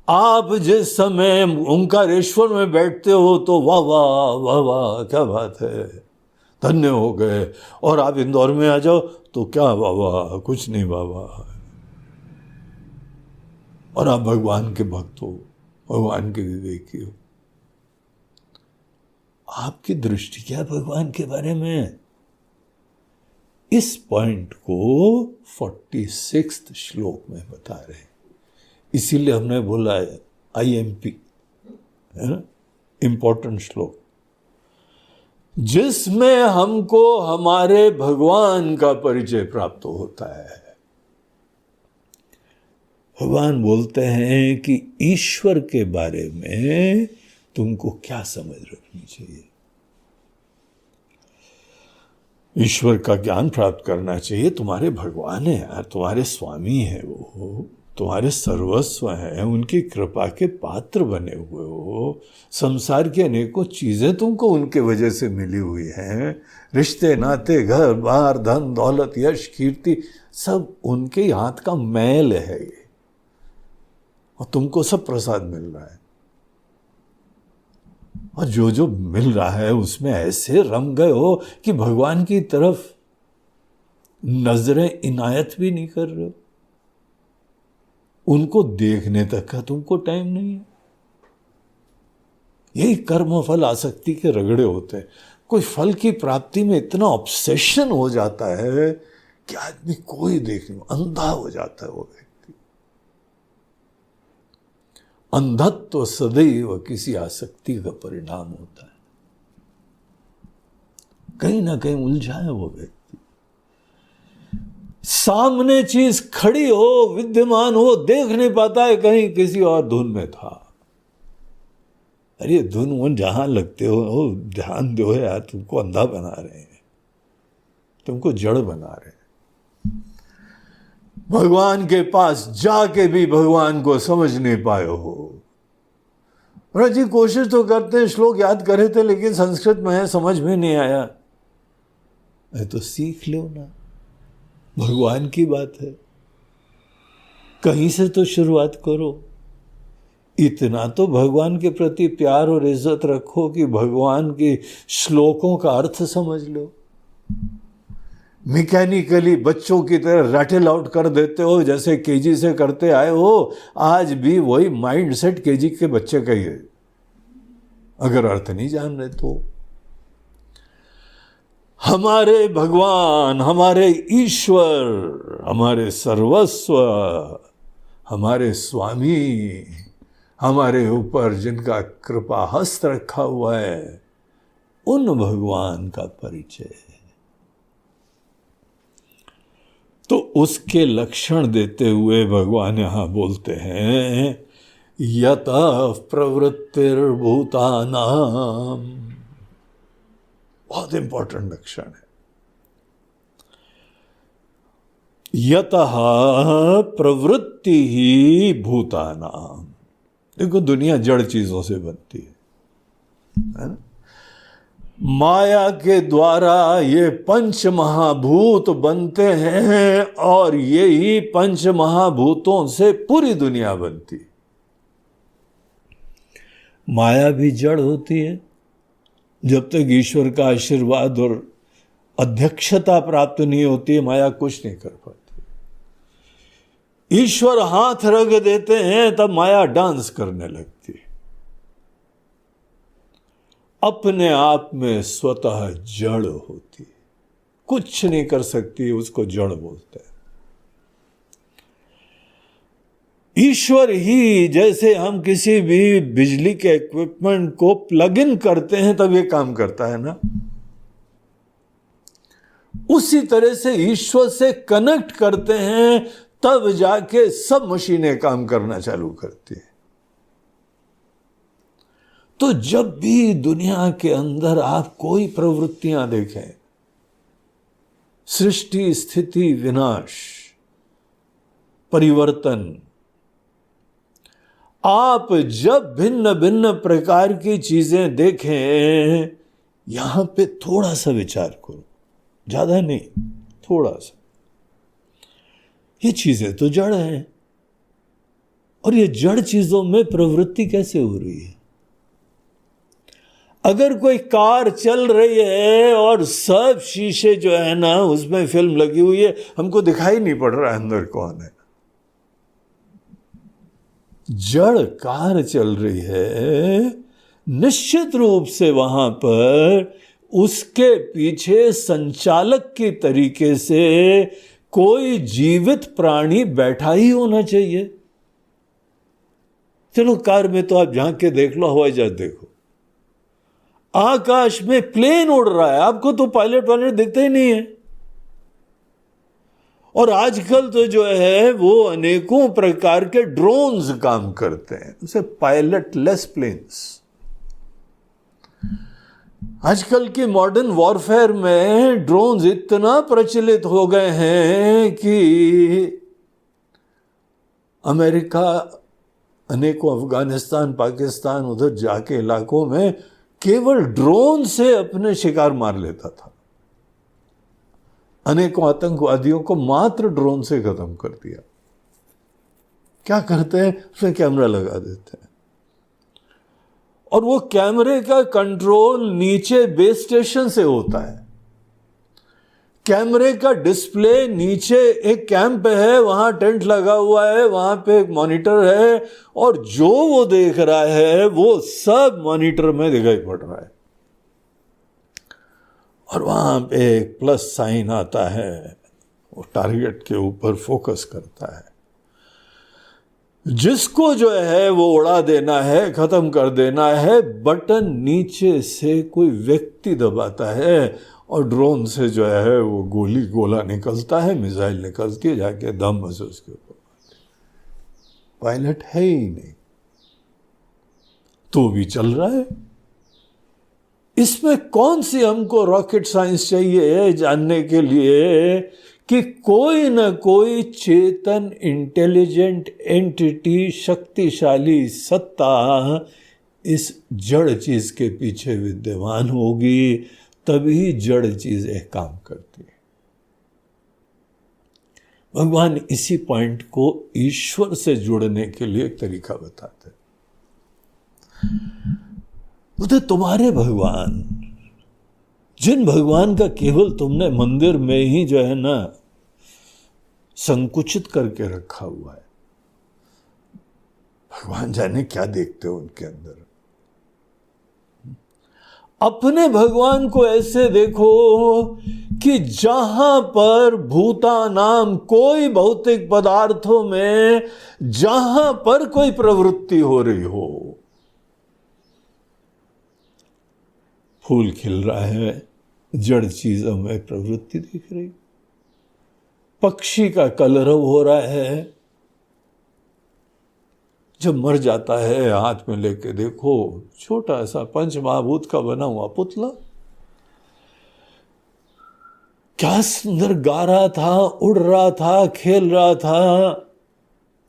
आप जिस समय ओंकारेश्वर में बैठते हो तो वाह वाह वाह वाह, क्या बात है, धन्य हो गए। और आप इंदौर में आ जाओ तो क्या वाह वाह, कुछ नहीं वाह वाह। और आप भगवान के भक्त हो, भगवान के विवेकी हो। आपकी दृष्टि क्या भगवान के बारे में? इस पॉइंट को 46वें श्लोक में बता रहे हैं। इसीलिए हमने बोला है IMP, इंपॉर्टेंट श्लोक, जिसमें हमको हमारे भगवान का परिचय प्राप्त होता है। भगवान बोलते हैं कि ईश्वर के बारे में तुमको क्या समझ रखनी चाहिए। ईश्वर का ज्ञान प्राप्त करना चाहिए। तुम्हारे भगवान है यार, तुम्हारे स्वामी है, वो तुम्हारे सर्वस्व हैं, उनकी कृपा के पात्र बने हुए हो। संसार की अनेकों चीजें तुमको उनके वजह से मिली हुई हैं, रिश्ते नाते, घर बार, धन दौलत, यश कीर्ति, सब उनके हाथ का मैल है ये, और तुमको सब प्रसाद मिल रहा है। और जो जो मिल रहा है उसमें ऐसे रम गए हो कि भगवान की तरफ नजरें इनायत भी नहीं कर रहे हो, उनको देखने तक का तुमको टाइम नहीं है। यही कर्म फल आसक्ति के रगड़े होते हैं। कोई फल की प्राप्ति में इतना ऑब्सेशन हो जाता है कि आदमी कोई देखने में अंधा हो जाता है। वो व्यक्ति अंधत्व सदैव किसी आसक्ति का परिणाम होता है। कहीं ना कहीं उलझा है वो व्यक्ति। सामने चीज खड़ी हो, विद्यमान हो, देख नहीं पाता है, कहीं किसी और धुन में था। अरे धुन वो जहां लगते हो ध्यान दो यार, तुमको अंधा बना रहे हैं, तुमको जड़ बना रहे हैं। भगवान के पास जाके भी भगवान को समझ नहीं पाए हो। महाराज जी कोशिश तो करते हैं, श्लोक याद करे थे, लेकिन संस्कृत में है, समझ में नहीं आया। अरे तो सीख लो ना, भगवान की बात है, कहीं से तो शुरुआत करो। इतना तो भगवान के प्रति प्यार और इज्जत रखो कि भगवान के श्लोकों का अर्थ समझ लो। मैकेनिकली बच्चों की तरह रैटल आउट कर देते हो, जैसे केजी से करते आए हो। आज भी वही माइंड सेट केजी के बच्चे का ही है, अगर अर्थ नहीं जान रहे तो। हमारे भगवान, हमारे ईश्वर, हमारे सर्वस्व, हमारे स्वामी, हमारे ऊपर जिनका कृपा हस्त रखा हुआ है, उन भगवान का परिचय है। तो उसके लक्षण देते हुए भगवान यहां बोलते हैं, यतः प्रवृत्तिर्भूतानाम। बहुत इंपॉर्टेंट लक्षण है। यतः प्रवृत्ति ही भूतानाम। देखो दुनिया जड़ चीजों से बनती है ना? माया के द्वारा ये पंच महाभूत बनते हैं और यही पंच महाभूतों से पूरी दुनिया बनती है। माया भी जड़ होती है। जब तक ईश्वर का आशीर्वाद और अध्यक्षता प्राप्त नहीं होती है, माया कुछ नहीं कर पाती। ईश्वर हाथ रख देते हैं तब माया डांस करने लगती है। अपने आप में स्वतः जड़ होती है, कुछ नहीं कर सकती, उसको जड़ बोलते हैं। ईश्वर ही, जैसे हम किसी भी बिजली के इक्विपमेंट को प्लग इन करते हैं तब ये काम करता है ना, उसी तरह से ईश्वर से कनेक्ट करते हैं तब जाके सब मशीनें काम करना चालू करती है। तो जब भी दुनिया के अंदर आप कोई प्रवृत्तियां देखें, सृष्टि स्थिति विनाश परिवर्तन, आप जब भिन्न भिन्न प्रकार की चीजें देखें, यहां पे थोड़ा सा विचार करो, ज्यादा नहीं, थोड़ा सा। ये चीजें तो जड़ हैं, और ये जड़ चीजों में प्रवृत्ति कैसे हो रही है? अगर कोई कार चल रही है और सब शीशे जो है ना उसमें फिल्म लगी हुई है, हमको दिखाई नहीं पड़ रहा अंदर कौन है। जड़ कार चल रही है, निश्चित रूप से वहां पर उसके पीछे संचालक के तरीके से कोई जीवित प्राणी बैठा ही होना चाहिए। चलो कार में तो आप झांक के देख लो, हवाई जहाज देखो, आकाश में प्लेन उड़ रहा है, आपको तो पायलट दिखते ही नहीं है। और आजकल तो जो है वो अनेकों प्रकार के ड्रोन्स काम करते हैं, उसे पायलटलेस प्लेन्स। आजकल के मॉडर्न वॉरफेयर में ड्रोन्स इतना प्रचलित हो गए हैं कि अमेरिका अनेकों अफगानिस्तान पाकिस्तान उधर जाके इलाकों में केवल ड्रोन से अपने शिकार मार लेता था। अनेकों आतंकवादियों को मात्र ड्रोन से खत्म कर दिया। क्या करते हैं, उसमें कैमरा लगा देते हैं और वो कैमरे का कंट्रोल नीचे बेस स्टेशन से होता है। कैमरे का डिस्प्ले नीचे एक कैंप है, वहां टेंट लगा हुआ है, वहां पे एक मॉनिटर है, और जो वो देख रहा है वो सब मॉनिटर में दिखाई पड़ रहा है। और वहां पे एक प्लस साइन आता है, वो टारगेट के ऊपर फोकस करता है। जिसको जो है वो उड़ा देना है, खत्म कर देना है, बटन नीचे से कोई व्यक्ति दबाता है और ड्रोन से जो है वो गोला निकलता है, मिसाइल निकलती है, जाके दम से उसके ऊपर। पायलट है ही नहीं, तो भी चल रहा है। इसमें कौन सी हमको रॉकेट साइंस चाहिए जानने के लिए कि कोई न कोई चेतन, इंटेलिजेंट एंटिटी, शक्तिशाली सत्ता इस जड़ चीज के पीछे विद्यमान होगी, तभी जड़ चीजें काम करती है। भगवान इसी पॉइंट को ईश्वर से जुड़ने के लिए एक तरीका बताते हैं। बोलते तुम्हारे भगवान, जिन भगवान का केवल तुमने मंदिर में ही जो है ना संकुचित करके रखा हुआ है, भगवान जाने क्या देखते हो उनके अंदर। अपने भगवान को ऐसे देखो कि जहां पर भूतानाम, कोई भौतिक पदार्थों में जहां पर कोई प्रवृत्ति हो रही हो, फूल खिल रहा है, जड़ चीजों में प्रवृत्ति दिख रही, पक्षी का कलरव हो रहा है, जब मर जाता है हाथ में लेके देखो छोटा सा पंचमहाभूत का बना हुआ पुतला, क्या सुंदर गा रहा था, उड़ रहा था, खेल रहा था,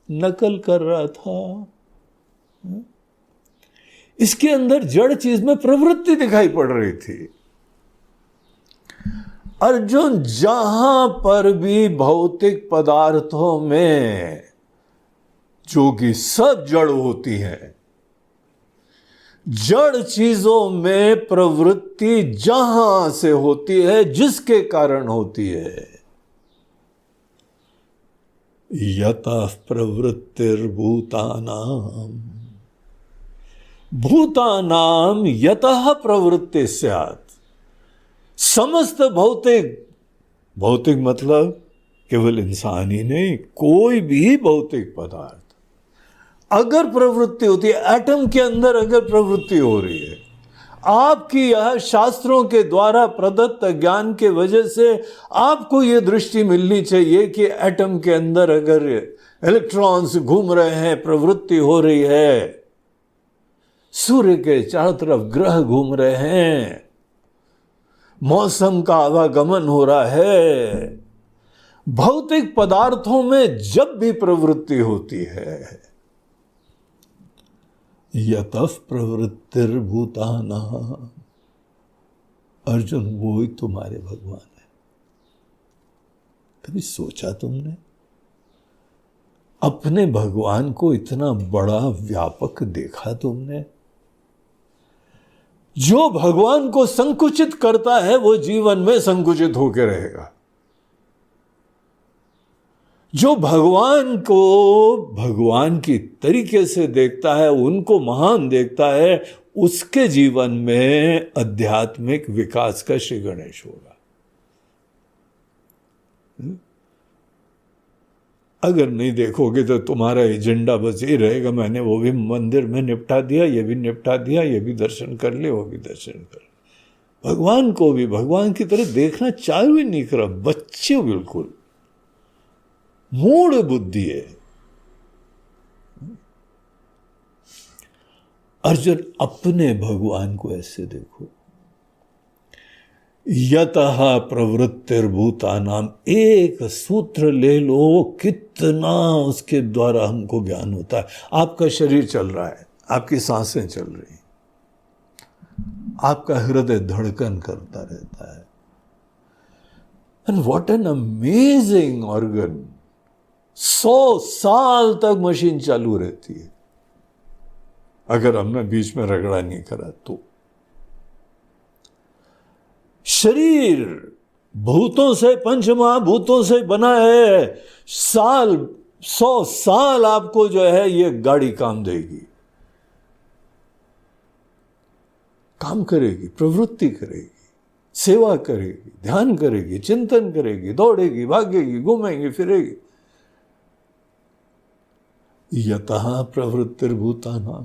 नकल कर रहा था। इसके अंदर जड़ चीज में प्रवृत्ति दिखाई पड़ रही थी। अर्जुन, जहां पर भी भौतिक पदार्थों में जो कि सब जड़ होती है, जड़ चीजों में प्रवृत्ति जहां से होती है, जिसके कारण होती है, यतः प्रवृत्तिर्भूतानाम, भूतानाम यतः प्रवृत्ति स्यात्। समस्त भौतिक मतलब केवल इंसान ही नहीं, कोई भी भौतिक पदार्थ अगर प्रवृत्ति होती है, एटम के अंदर अगर प्रवृत्ति हो रही है, आपकी यह शास्त्रों के द्वारा प्रदत्त ज्ञान के वजह से आपको यह दृष्टि मिलनी चाहिए कि एटम के अंदर अगर इलेक्ट्रॉन्स घूम रहे हैं, प्रवृत्ति हो रही है, सूर्य के चारों तरफ ग्रह घूम रहे हैं, मौसम का आवागमन हो रहा है, भौतिक पदार्थों में जब भी प्रवृत्ति होती है, यतः प्रवृत्तिर्भूतानां, अर्जुन वो ही तुम्हारे भगवान है। कभी सोचा तुमने अपने भगवान को इतना बड़ा व्यापक देखा तुमने? जो भगवान को संकुचित करता है वो जीवन में संकुचित होकर रहेगा। जो भगवान को भगवान की तरीके से देखता है, उनको महान देखता है, उसके जीवन में आध्यात्मिक विकास का श्री गणेश होगा। अगर नहीं देखोगे तो तुम्हारा एजेंडा बस ये रहेगा, मैंने वो भी मंदिर में निपटा दिया, ये भी निपटा दिया, ये भी दर्शन कर ले, वो भी दर्शन कर ले। भगवान को भी भगवान की तरह देखना चालू ही नहीं करा। बच्चे बिल्कुल मूढ़ बुद्धि है। अर्जुन, अपने भगवान को ऐसे देखो, यतः प्रवृत्तिर्भूतानाम, एक सूत्र ले लो, कितना उसके द्वारा हमको ज्ञान होता है। आपका शरीर चल रहा है, आपकी सांसें चल रही, आपका हृदय धड़कन करता रहता है। And what an amazing organ. 100 साल तक मशीन चालू रहती है अगर हमने बीच में रगड़ा नहीं करा तो। शरीर भूतों से, पंच महाभूतों से बना है। 100 साल आपको जो है ये गाड़ी काम देगी, काम करेगी, प्रवृत्ति करेगी, सेवा करेगी, ध्यान करेगी, चिंतन करेगी, दौड़ेगी, भागेगी, घूमेगी, फिरेगी। यतः प्रवृत्तिर्भूतानां,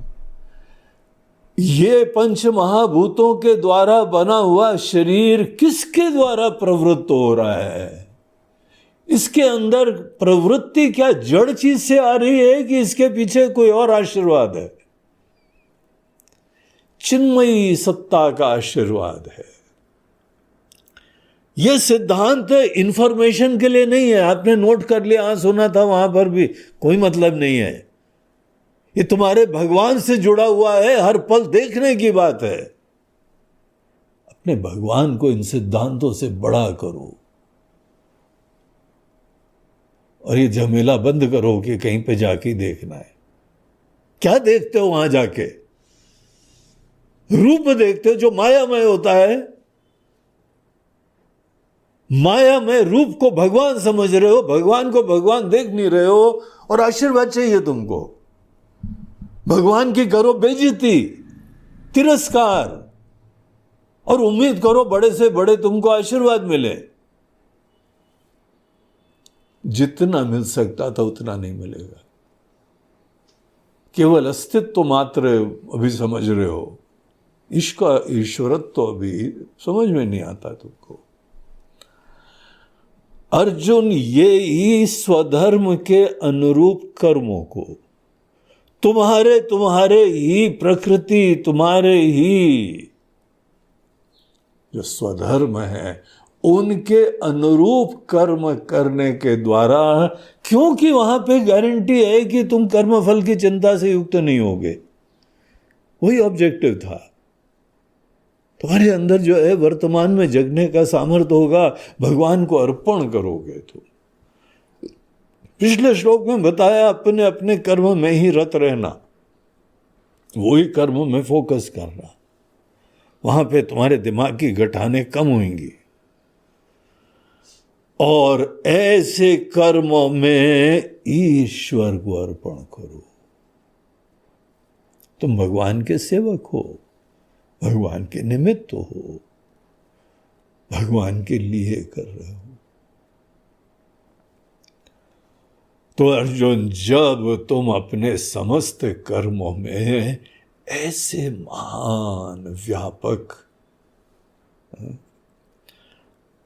ये पंच महाभूतों के द्वारा बना हुआ शरीर किसके द्वारा प्रवृत्त हो रहा है? इसके अंदर प्रवृत्ति क्या जड़ चीज से आ रही है कि इसके पीछे कोई और आशीर्वाद है? चिन्मयी सत्ता का आशीर्वाद है। यह सिद्धांत इंफॉर्मेशन के लिए नहीं है, आपने नोट कर लिया, हाँ सुना था, वहां पर भी कोई मतलब नहीं है। ये तुम्हारे भगवान से जुड़ा हुआ है, हर पल देखने की बात है। अपने भगवान को इन सिद्धांतों से बड़ा करो और ये झमेला बंद करो कि कहीं पे जाके देखना है। क्या देखते हो वहां जाके? रूप देखते हो जो मायामय होता है। माया में रूप को भगवान समझ रहे हो, भगवान को भगवान देख नहीं रहे हो, और आशीर्वाद चाहिए तुमको। भगवान की करो बेइज्जती, तिरस्कार, और उम्मीद करो बड़े से बड़े तुमको आशीर्वाद मिले। जितना मिल सकता था उतना नहीं मिलेगा। केवल अस्तित्व मात्र अभी समझ रहे हो, इसका ईश्वरत्व तो अभी समझ में नहीं आता तुमको। अर्जुन, ये ही स्वधर्म के अनुरूप कर्मों को, तुम्हारे ही प्रकृति, तुम्हारे ही जो स्वधर्म है उनके अनुरूप कर्म करने के द्वारा, क्योंकि वहां पे गारंटी है कि तुम कर्मफल की चिंता से युक्त नहीं होगे। वही ऑब्जेक्टिव था। तुम्हारे अंदर जो है वर्तमान में जगने का सामर्थ्य होगा, भगवान को अर्पण करोगे तो। पिछले श्लोक में बताया, अपने अपने कर्म में ही रत रहना, वही कर्म में फोकस करना, वहां पे तुम्हारे दिमाग की गठाने कम होंगी। और ऐसे कर्मों में ईश्वर को अर्पण करो। तुम भगवान के सेवक हो, भगवान के निमित्त हो, भगवान के लिए कर रहे हो। तो अर्जुन, जब तुम अपने समस्त कर्मों में ऐसे महान व्यापक,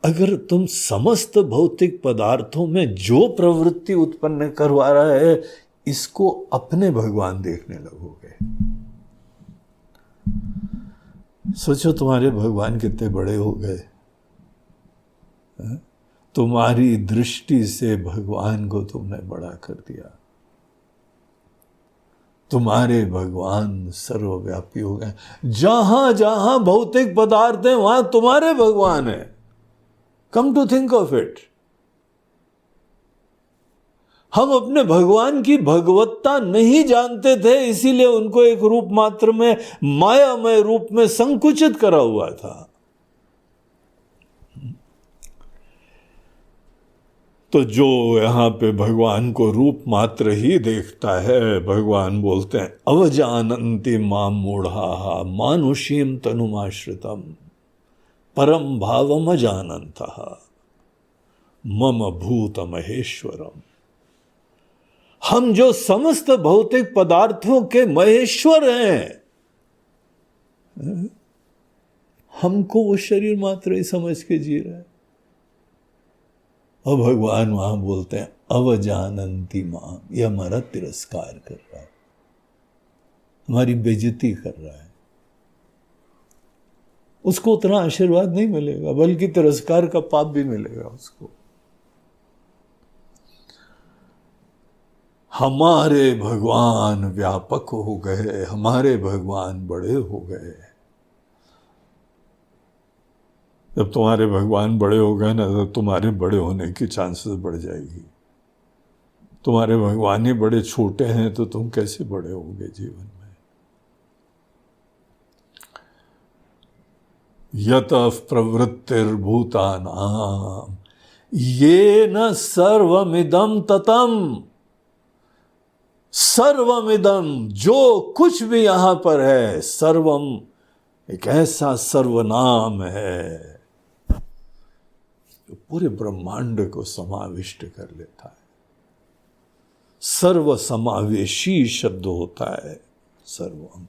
अगर तुम समस्त भौतिक पदार्थों में जो प्रवृत्ति उत्पन्न करवा रहा है, इसको अपने भगवान देखने लगोगे, सोचो तुम्हारे भगवान कितने बड़े हो गए। तुम्हारी दृष्टि से भगवान को तुमने बड़ा कर दिया। तुम्हारे भगवान सर्वव्यापी हो गए। जहां जहां भौतिक पदार्थ है वहां तुम्हारे भगवान है। Come to think of it, हम अपने भगवान की भगवत्ता नहीं जानते थे, इसीलिए उनको एक रूप मात्र में, मायामय रूप में संकुचित करा हुआ था। तो जो यहां पे भगवान को रूप मात्र ही देखता है, भगवान बोलते हैं, अवजानन्ति माम मूढ़ाः मानुषीम तनुमाश्रितम परम भावम अजानन्तः मम भूत महेश्वरम। हम जो समस्त भौतिक पदार्थों के महेश्वर हैं, हमको वो शरीर मात्र ही समझ के जी रहे हैं। और भगवान वहां बोलते हैं अवजानन्ति माम, यह हमारा तिरस्कार कर रहा है, हमारी बेइज्जती कर रहा है। उसको उतना आशीर्वाद नहीं मिलेगा, बल्कि तिरस्कार का पाप भी मिलेगा उसको। हमारे भगवान व्यापक हो गए, हमारे भगवान बड़े हो गए। जब तुम्हारे भगवान बड़े हो गए ना, तो तुम्हारे बड़े होने की चांसेस बढ़ जाएगी। तुम्हारे भगवान ही बड़े छोटे हैं तो तुम कैसे बड़े होगे जीवन में। यतः प्रवृत्तिर्भूतानाम ये न सर्वमिदं ततम। सर्वमिदम, जो कुछ भी यहां पर है, सर्वम एक ऐसा सर्वनाम है जो पूरे ब्रह्मांड को समाविष्ट कर लेता है। सर्व समावेशी शब्द होता है सर्वम,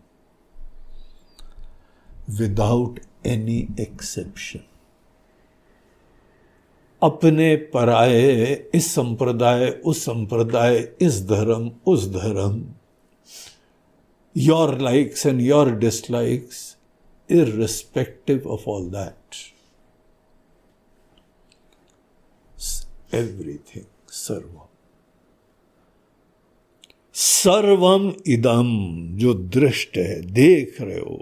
विदाउट एनी एक्सेप्शन। अपने पराये, इस संप्रदाय उस संप्रदाय, इस धर्म उस धर्म, your likes and your dislikes, irrespective of all that, everything, सर्वम। सर्वम इदम, जो दृष्ट है, देख रहे हो,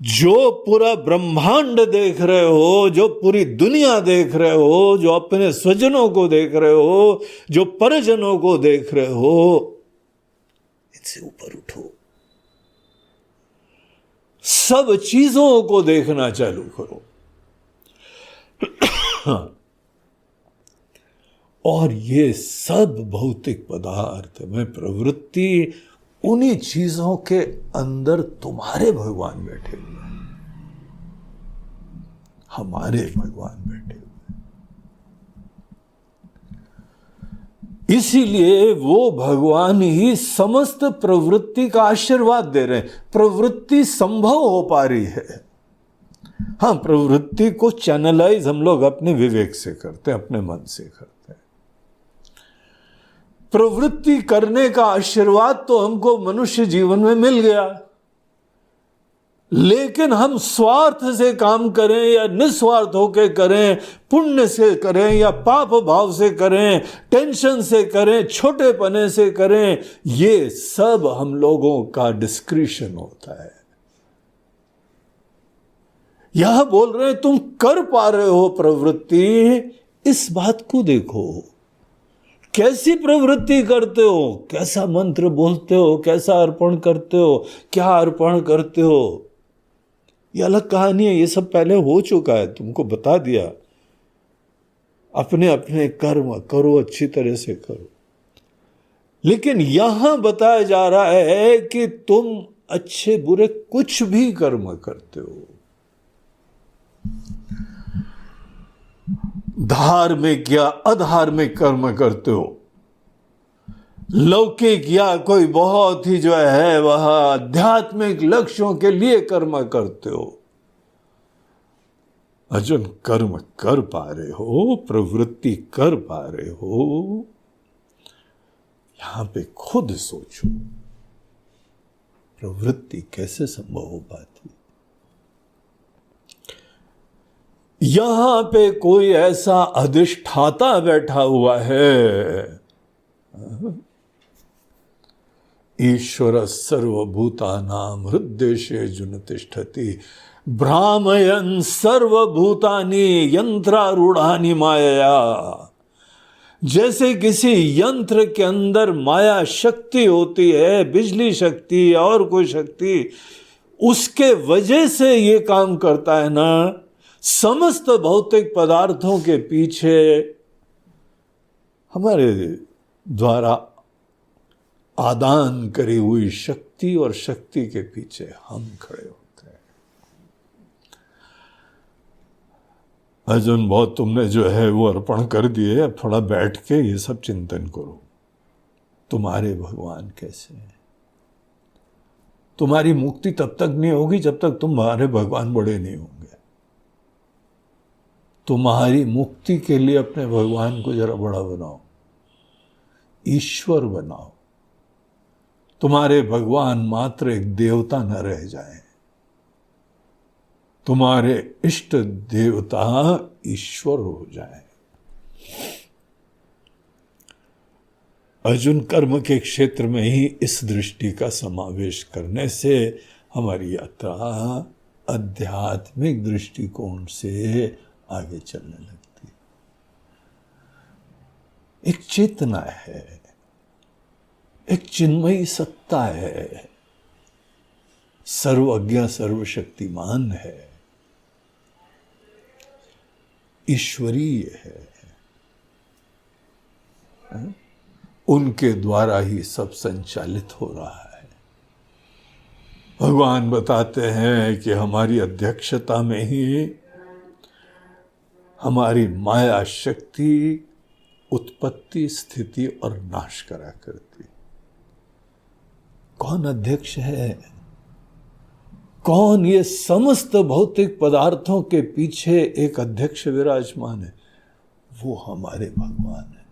जो पूरा ब्रह्मांड देख रहे हो, जो पूरी दुनिया देख रहे हो, जो अपने स्वजनों को देख रहे हो, जो परिजनों को देख रहे हो, इनसे ऊपर उठो, सब चीजों को देखना चालू करो। और ये सब भौतिक पदार्थ में प्रवृत्ति, उन्हीं चीजों के अंदर तुम्हारे भगवान बैठे हुए हैं, हमारे भगवान बैठे हुए हैं। इसीलिए वो भगवान ही समस्त प्रवृत्ति का आशीर्वाद दे रहे हैं। प्रवृत्ति संभव हो पा रही है। हाँ, प्रवृत्ति को चैनलाइज हम लोग अपने विवेक से करते हैं, अपने मन से करते हैं। प्रवृत्ति करने का आशीर्वाद तो हमको मनुष्य जीवन में मिल गया, लेकिन हम स्वार्थ से काम करें या निस्वार्थ होकर करें, पुण्य से करें या पाप भाव से करें, टेंशन से करें, छोटेपने से करें, ये सब हम लोगों का डिस्क्रिशन होता है। यह बोल रहे हैं तुम कर पा रहे हो प्रवृत्ति, इस बात को देखो, कैसी प्रवृत्ति करते हो, कैसा मंत्र बोलते हो, कैसा अर्पण करते हो, क्या अर्पण करते हो। ये अलग कहानी है, ये सब पहले हो चुका है, तुमको बता दिया। अपने अपने कर्म करो, अच्छी तरह से करो। लेकिन यहां बताया जा रहा है कि तुम अच्छे बुरे कुछ भी कर्म करते हो, धार्मिक या अधार्मिक कर्म करते हो, लौकिक या कोई बहुत ही जो है वह आध्यात्मिक लक्ष्यों के लिए कर्म करते हो, अर्जुन कर्म कर पा रहे हो, प्रवृत्ति कर पा रहे हो, यहां पे खुद सोचो प्रवृत्ति कैसे संभव हो पाती। यहां पे कोई ऐसा अधिष्ठाता बैठा हुआ है, ईश्वर सर्वभूतानां हृद्देशेऽर्जुन तिष्ठति भ्रामयन् सर्वभूतानि यंत्रारूढ़ानि मायया। जैसे किसी यंत्र के अंदर माया शक्ति होती है, बिजली शक्ति और कोई शक्ति, उसके वजह से ये काम करता है ना। समस्त भौतिक पदार्थों के पीछे हमारे द्वारा आदान करी हुई शक्ति और शक्ति के पीछे हम खड़े होते हैं। अर्जुन, बहुत तुमने जो है वो अर्पण कर दिए, अब थोड़ा बैठ के ये सब चिंतन करो, तुम्हारे भगवान कैसे हैं। तुम्हारी मुक्ति तब तक नहीं होगी जब तक तुम्हारे भगवान बड़े नहीं होंगे। तुम्हारी मुक्ति के लिए अपने भगवान को जरा बड़ा बनाओ, ईश्वर बनाओ। तुम्हारे भगवान मात्र एक देवता न रह जाए, तुम्हारे इष्ट देवता ईश्वर हो जाए। अर्जुन, कर्म के क्षेत्र में ही इस दृष्टि का समावेश करने से हमारी यात्रा आध्यात्मिक दृष्टिकोण से आगे चलने लगती है। एक चेतना है, एक चिन्मयी सत्ता है, सर्वज्ञ सर्वशक्तिमान है। ईश्वरीय है, उनके द्वारा ही सब संचालित हो रहा है। भगवान बताते हैं कि हमारी अध्यक्षता में ही हमारी माया शक्ति उत्पत्ति, स्थिति और नाश करा करती। कौन अध्यक्ष है? कौन ये समस्त भौतिक पदार्थों के पीछे एक अध्यक्ष विराजमान है? वो हमारे भगवान है।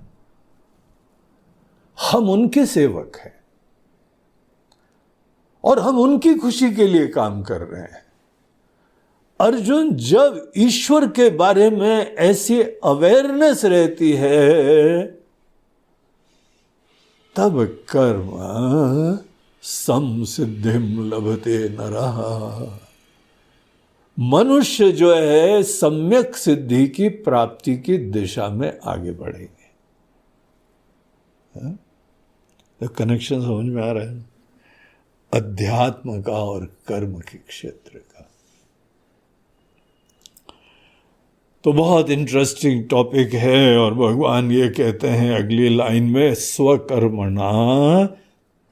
हम उनके सेवक हैं और हम उनकी खुशी के लिए काम कर रहे हैं। अर्जुन, जब ईश्वर के बारे में ऐसी अवेयरनेस रहती है तब कर्म संसिद्धिम लभते नरः, मनुष्य जो है सम्यक सिद्धि की प्राप्ति की दिशा में आगे बढ़ेंगे। तो कनेक्शन समझ में आ रहा है? अध्यात्म का और कर्म के क्षेत्र का। तो बहुत इंटरेस्टिंग टॉपिक है। और भगवान ये कहते हैं अगली लाइन में, स्वकर्मणा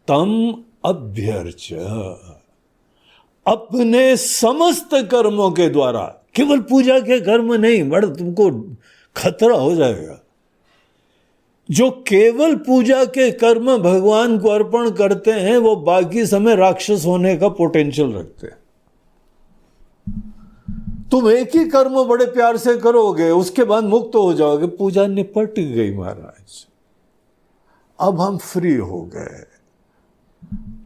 तम अभ्यर्च, अपने समस्त कर्मों के द्वारा, केवल पूजा के कर्म नहीं, बड़ा तुमको खतरा हो जाएगा। जो केवल पूजा के कर्म भगवान को अर्पण करते हैं वो बाकी समय राक्षस होने का पोटेंशियल रखते हैं। तुम एक ही कर्म बड़े प्यार से करोगे, उसके बाद मुक्त हो जाओगे। पूजा निपट गई महाराज, अब हम फ्री हो गए।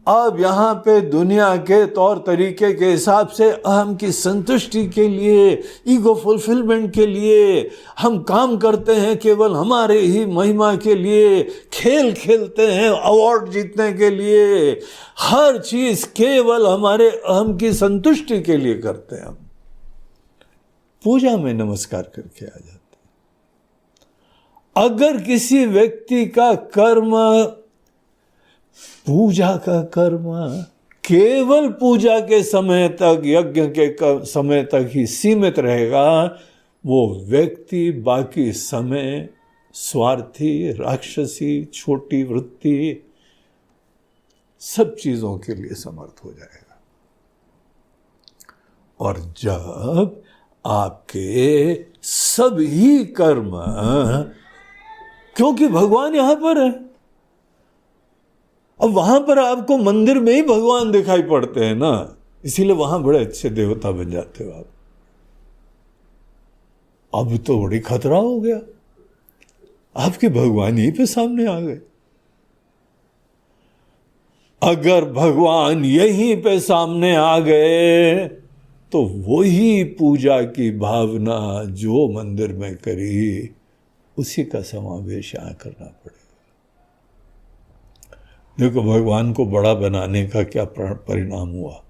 अब यहां पे दुनिया के तौर तरीके के हिसाब से अहम की संतुष्टि के लिए, ईगो फुलफिलमेंट के लिए हम काम करते हैं, केवल हमारे ही महिमा के लिए खेल खेलते हैं, अवार्ड जीतने के लिए, हर चीज केवल हमारे अहम की संतुष्टि के लिए करते हैं। हम पूजा में नमस्कार करके आ जाते हैं। अगर किसी व्यक्ति का कर्म, पूजा का कर्म केवल पूजा के समय तक, यज्ञ के समय तक ही सीमित रहेगा, वो व्यक्ति बाकी समय स्वार्थी, राक्षसी, छोटी वृत्ति, सब चीजों के लिए समर्थ हो जाएगा। और जब आपके सभी कर्म, क्योंकि भगवान यहां पर है, अब वहां पर आपको मंदिर में ही भगवान दिखाई पड़ते हैं ना, इसीलिए वहां बड़े अच्छे देवता बन जाते हो आप। अब तो बड़ी खतरा हो गया, आपके भगवान यहीं पे सामने आ गए। अगर भगवान यहीं पे सामने आ गए तो वही पूजा की भावना जो मंदिर में करी, उसी का समावेश यहां करना पड़ेगा। देखो भगवान को बड़ा बनाने का क्या परिणाम हुआ।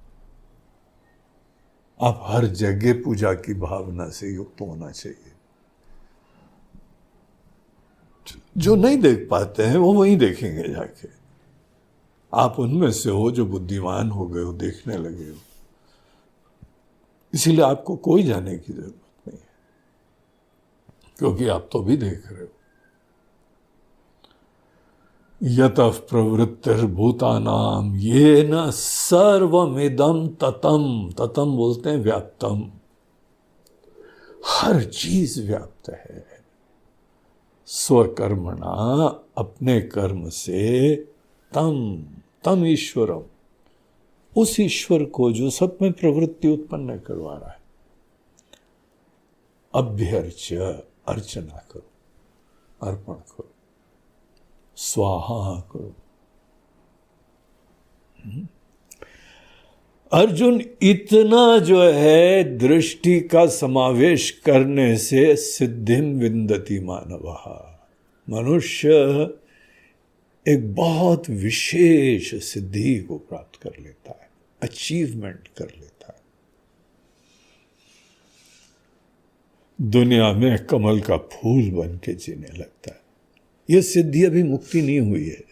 आप हर जगह पूजा की भावना से युक्त होना चाहिए। जो नहीं देख पाते हैं वो वहीं देखेंगे जाके। आप उनमें से हो जो बुद्धिमान हो गए हो, देखने लगे हो, इसीलिए आपको कोई जाने की जरूरत नहीं है, क्योंकि आप तो भी देख रहे हो। यतः प्रवृत्तिर्भूतानां येन सर्वमिदं ततम, ततम बोलते हैं व्याप्तम, हर चीज व्याप्त है। स्वकर्मणा, अपने कर्म से, तम ईश्वरम, उस ईश्वर को जो सब में प्रवृत्ति उत्पन्न करवा रहा है, अभ्यर्च, अर्चना करो, अर्पण करो, स्वाहा करो। अर्जुन, इतना जो है दृष्टि का समावेश करने से सिद्धिम विंदति मानवः, मनुष्य एक बहुत विशेष सिद्धि को प्राप्त कर लेता है, अचीवमेंट कर लेता है। दुनिया में कमल का फूल बन के जीने लगता है। यह सिद्धि अभी मुक्ति नहीं हुई है,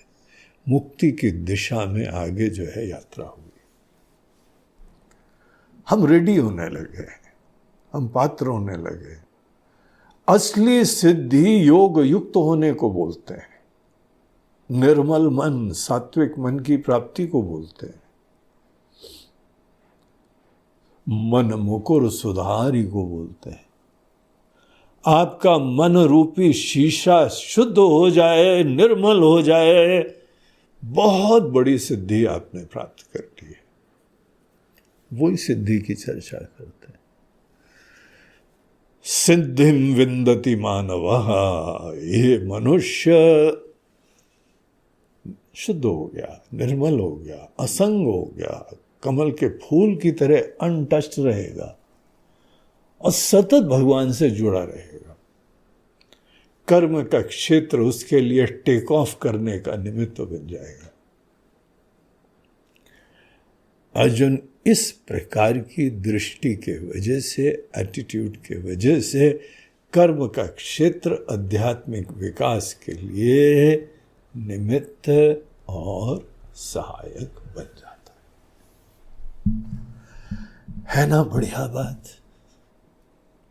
मुक्ति की दिशा में आगे जो है यात्रा हुई। हम रेडी होने लगे, हम पात्र होने लगे। असली सिद्धि योग युक्त होने को बोलते हैं, निर्मल मन, सात्विक मन की प्राप्ति को बोलते हैं, मन मुकुर सुधारी को बोलते हैं। आपका मन रूपी शीशा शुद्ध हो जाए, निर्मल हो जाए, बहुत बड़ी सिद्धि आपने प्राप्त कर ली है। वही सिद्धि की चर्चा करते हैं। सिद्धिम विंदति मानवः, ये मनुष्य शुद्ध हो गया, निर्मल हो गया, असंग हो गया, कमल के फूल की तरह अनटच्ड रहेगा और सतत भगवान से जुड़ा रहेगा। कर्म का क्षेत्र उसके लिए टेक ऑफ करने का निमित्त बन जाएगा। अर्जुन इस प्रकार की दृष्टि के वजह से, एटीट्यूड के वजह से कर्म का क्षेत्र आध्यात्मिक विकास के लिए निमित्त और सहायक बन जाता है ना? बढ़िया बात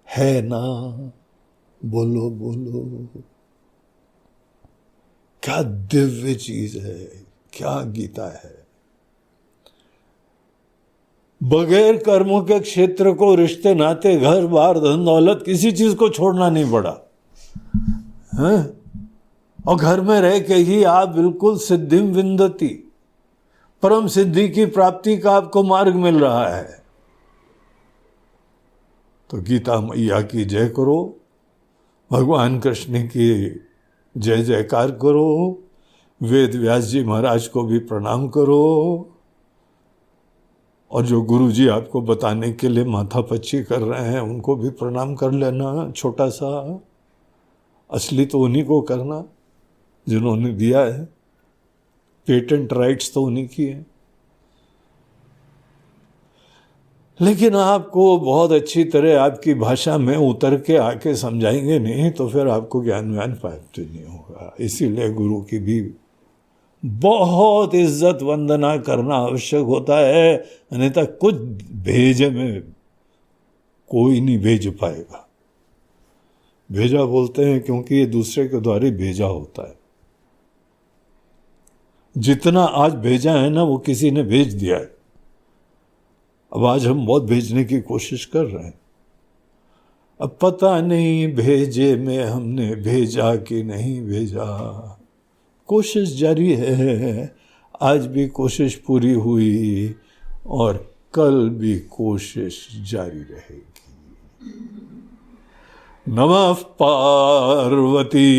है ना? बोलो बोलो, क्या दिव्य चीज है, क्या गीता है। बगैर कर्मों के क्षेत्र को, रिश्ते नाते, घर बार, धन दौलत, किसी चीज को छोड़ना नहीं पड़ा है? और घर में रह के ही आप बिल्कुल सिद्धिम विंदति, परम सिद्धि की प्राप्ति का आपको मार्ग मिल रहा है। तो गीता मैया की जय करो, भगवान कृष्ण की जय जयकार करो, वेद व्यास जी महाराज को भी प्रणाम करो, और जो गुरु जी आपको बताने के लिए माथापच्ची कर रहे हैं उनको भी प्रणाम कर लेना। छोटा सा, असली तो उन्हीं को करना जिन्होंने दिया है, पेटेंट राइट्स तो उन्हीं की है। लेकिन आपको बहुत अच्छी तरह आपकी भाषा में उतर के आके समझाएंगे नहीं तो फिर आपको ज्ञान व्यान प्राप्त नहीं होगा। इसीलिए गुरु की भी बहुत इज्जत वंदना करना आवश्यक होता है, अन्यथा कुछ भेजे में कोई नहीं भेज पाएगा। भेजा बोलते हैं क्योंकि ये दूसरे के द्वारा भेजा होता है। जितना आज भेजा है ना, वो किसी ने भेज दिया है। अब आज हम बहुत भेजने की कोशिश कर रहे हैं। अब पता नहीं भेजे में हमने भेजा कि नहीं भेजा, कोशिश जारी है। आज भी कोशिश पूरी हुई और कल भी कोशिश जारी रहेगी। नमः पार्वती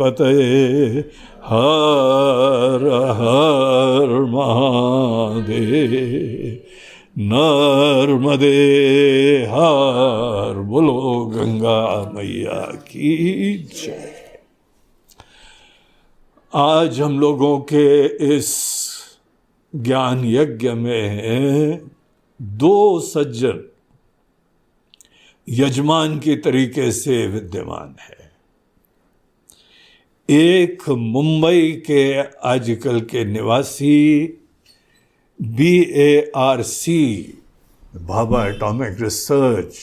पतये हर हर महादेव। नर्मदे हर, बोलो गंगा मैया की जय। आज हम लोगों के इस ज्ञान यज्ञ में दो सज्जन यजमान की तरीके से विद्यमान है। एक मुंबई के आजकल के निवासी BARC, भाभा एटॉमिक रिसर्च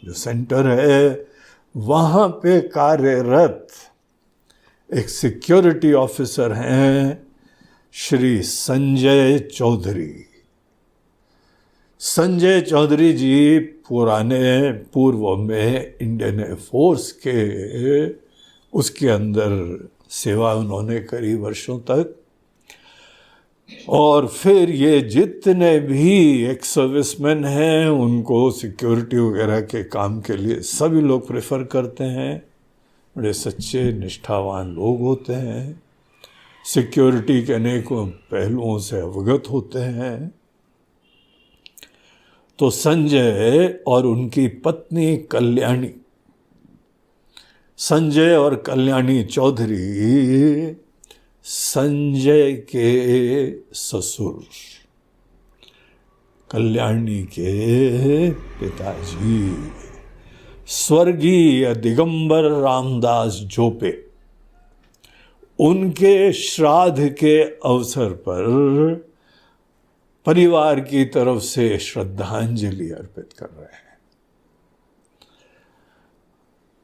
जो सेंटर है, वहाँ पे कार्यरत एक सिक्योरिटी ऑफिसर हैं श्री संजय चौधरी। संजय चौधरी जी पूर्व में इंडियन एयरफोर्स के उसके अंदर सेवा उन्होंने करी वर्षों तक, और फिर ये जितने भी एक्स सर्विसमैन हैं उनको सिक्योरिटी वगैरह के काम के लिए सभी लोग प्रेफर करते हैं। बड़े सच्चे निष्ठावान लोग होते हैं, सिक्योरिटी के अनेकों पहलुओं से अवगत होते हैं। तो संजय और उनकी पत्नी कल्याणी, संजय और कल्याणी चौधरी संजय के ससुर, कल्याणी के पिताजी स्वर्गीय दिगंबर रामदास जोपे, उनके श्राद्ध के अवसर पर परिवार की तरफ से श्रद्धांजलि अर्पित कर रहे हैं।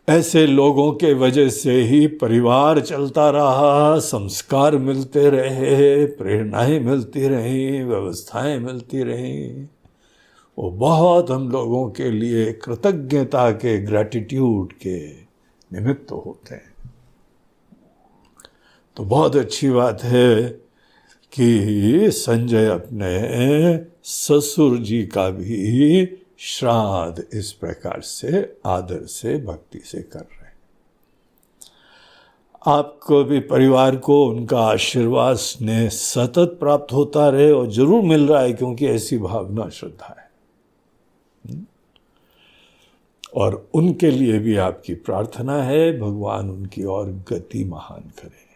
ऐसे लोगों के वजह से ही परिवार चलता रहा, संस्कार मिलते रहे, प्रेरणाएं मिलती रहीं, व्यवस्थाएं मिलती रहीं। वो बहुत हम लोगों के लिए कृतज्ञता के, ग्रैटिट्यूड के निमित्त होते हैं। तो बहुत अच्छी बात है कि संजय अपने ससुर जी का भी श्राद्ध इस प्रकार से आदर से, भक्ति से कर रहे हैं। आपको भी, परिवार को उनका आशीर्वाद स्नेह सतत प्राप्त होता रहे, और जरूर मिल रहा है, क्योंकि ऐसी भावना, श्रद्धा है। और उनके लिए भी आपकी प्रार्थना है, भगवान उनकी और गति महान करे।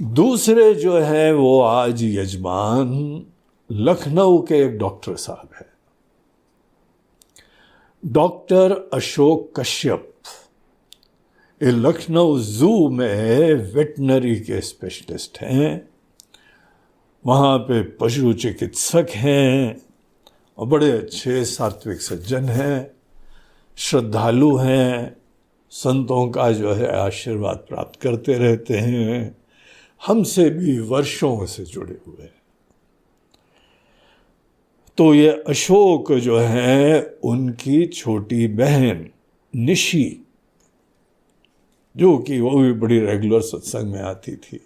दूसरे जो है वो आज यजमान लखनऊ के एक डॉक्टर साहब है, डॉक्टर अशोक कश्यप। ये लखनऊ जू में वेटनरी के स्पेशलिस्ट हैं, वहाँ पे पशु चिकित्सक हैं, और बड़े अच्छे सात्विक सज्जन हैं, श्रद्धालु हैं, संतों का जो है आशीर्वाद प्राप्त करते रहते हैं, हमसे भी वर्षों से जुड़े हुए हैं। तो ये अशोक जो है, उनकी छोटी बहन निशी, जो कि वो भी बड़ी रेगुलर सत्संग में आती थी,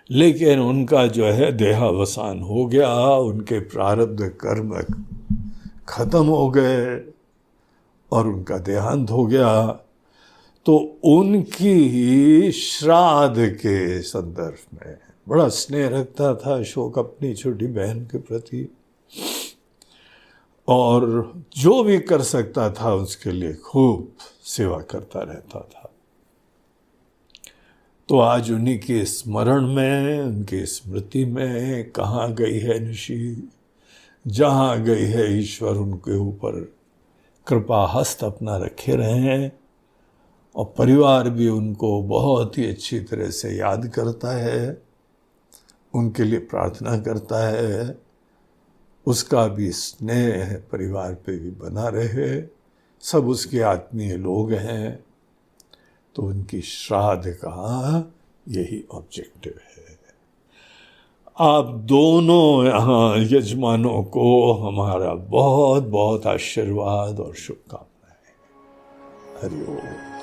लेकिन उनका जो है देहावसान हो गया, उनके प्रारब्ध कर्म खत्म हो गए और उनका देहांत हो गया। तो उनकी श्राद्ध के संदर्भ में बड़ा स्नेह रखता था अशोक अपनी छोटी बहन के प्रति, और जो भी कर सकता था उसके लिए खूब सेवा करता रहता था। तो आज उन्हीं के स्मरण में, उनके स्मृति में कहाँ गई है निशी, जहाँ गई है ईश्वर उनके ऊपर कृपा हस्त अपना रखे रहे हैं, और परिवार भी उनको बहुत ही अच्छी तरह से याद करता है, उनके लिए प्रार्थना करता है, उसका भी स्नेह परिवार पे भी बना रहे। सब उसके आत्मीय लोग हैं, तो उनकी श्राद्ध का यही ऑब्जेक्टिव है। आप दोनों यहाँ यजमानों को हमारा बहुत बहुत आशीर्वाद और शुभकामनाएं। हरि ओम।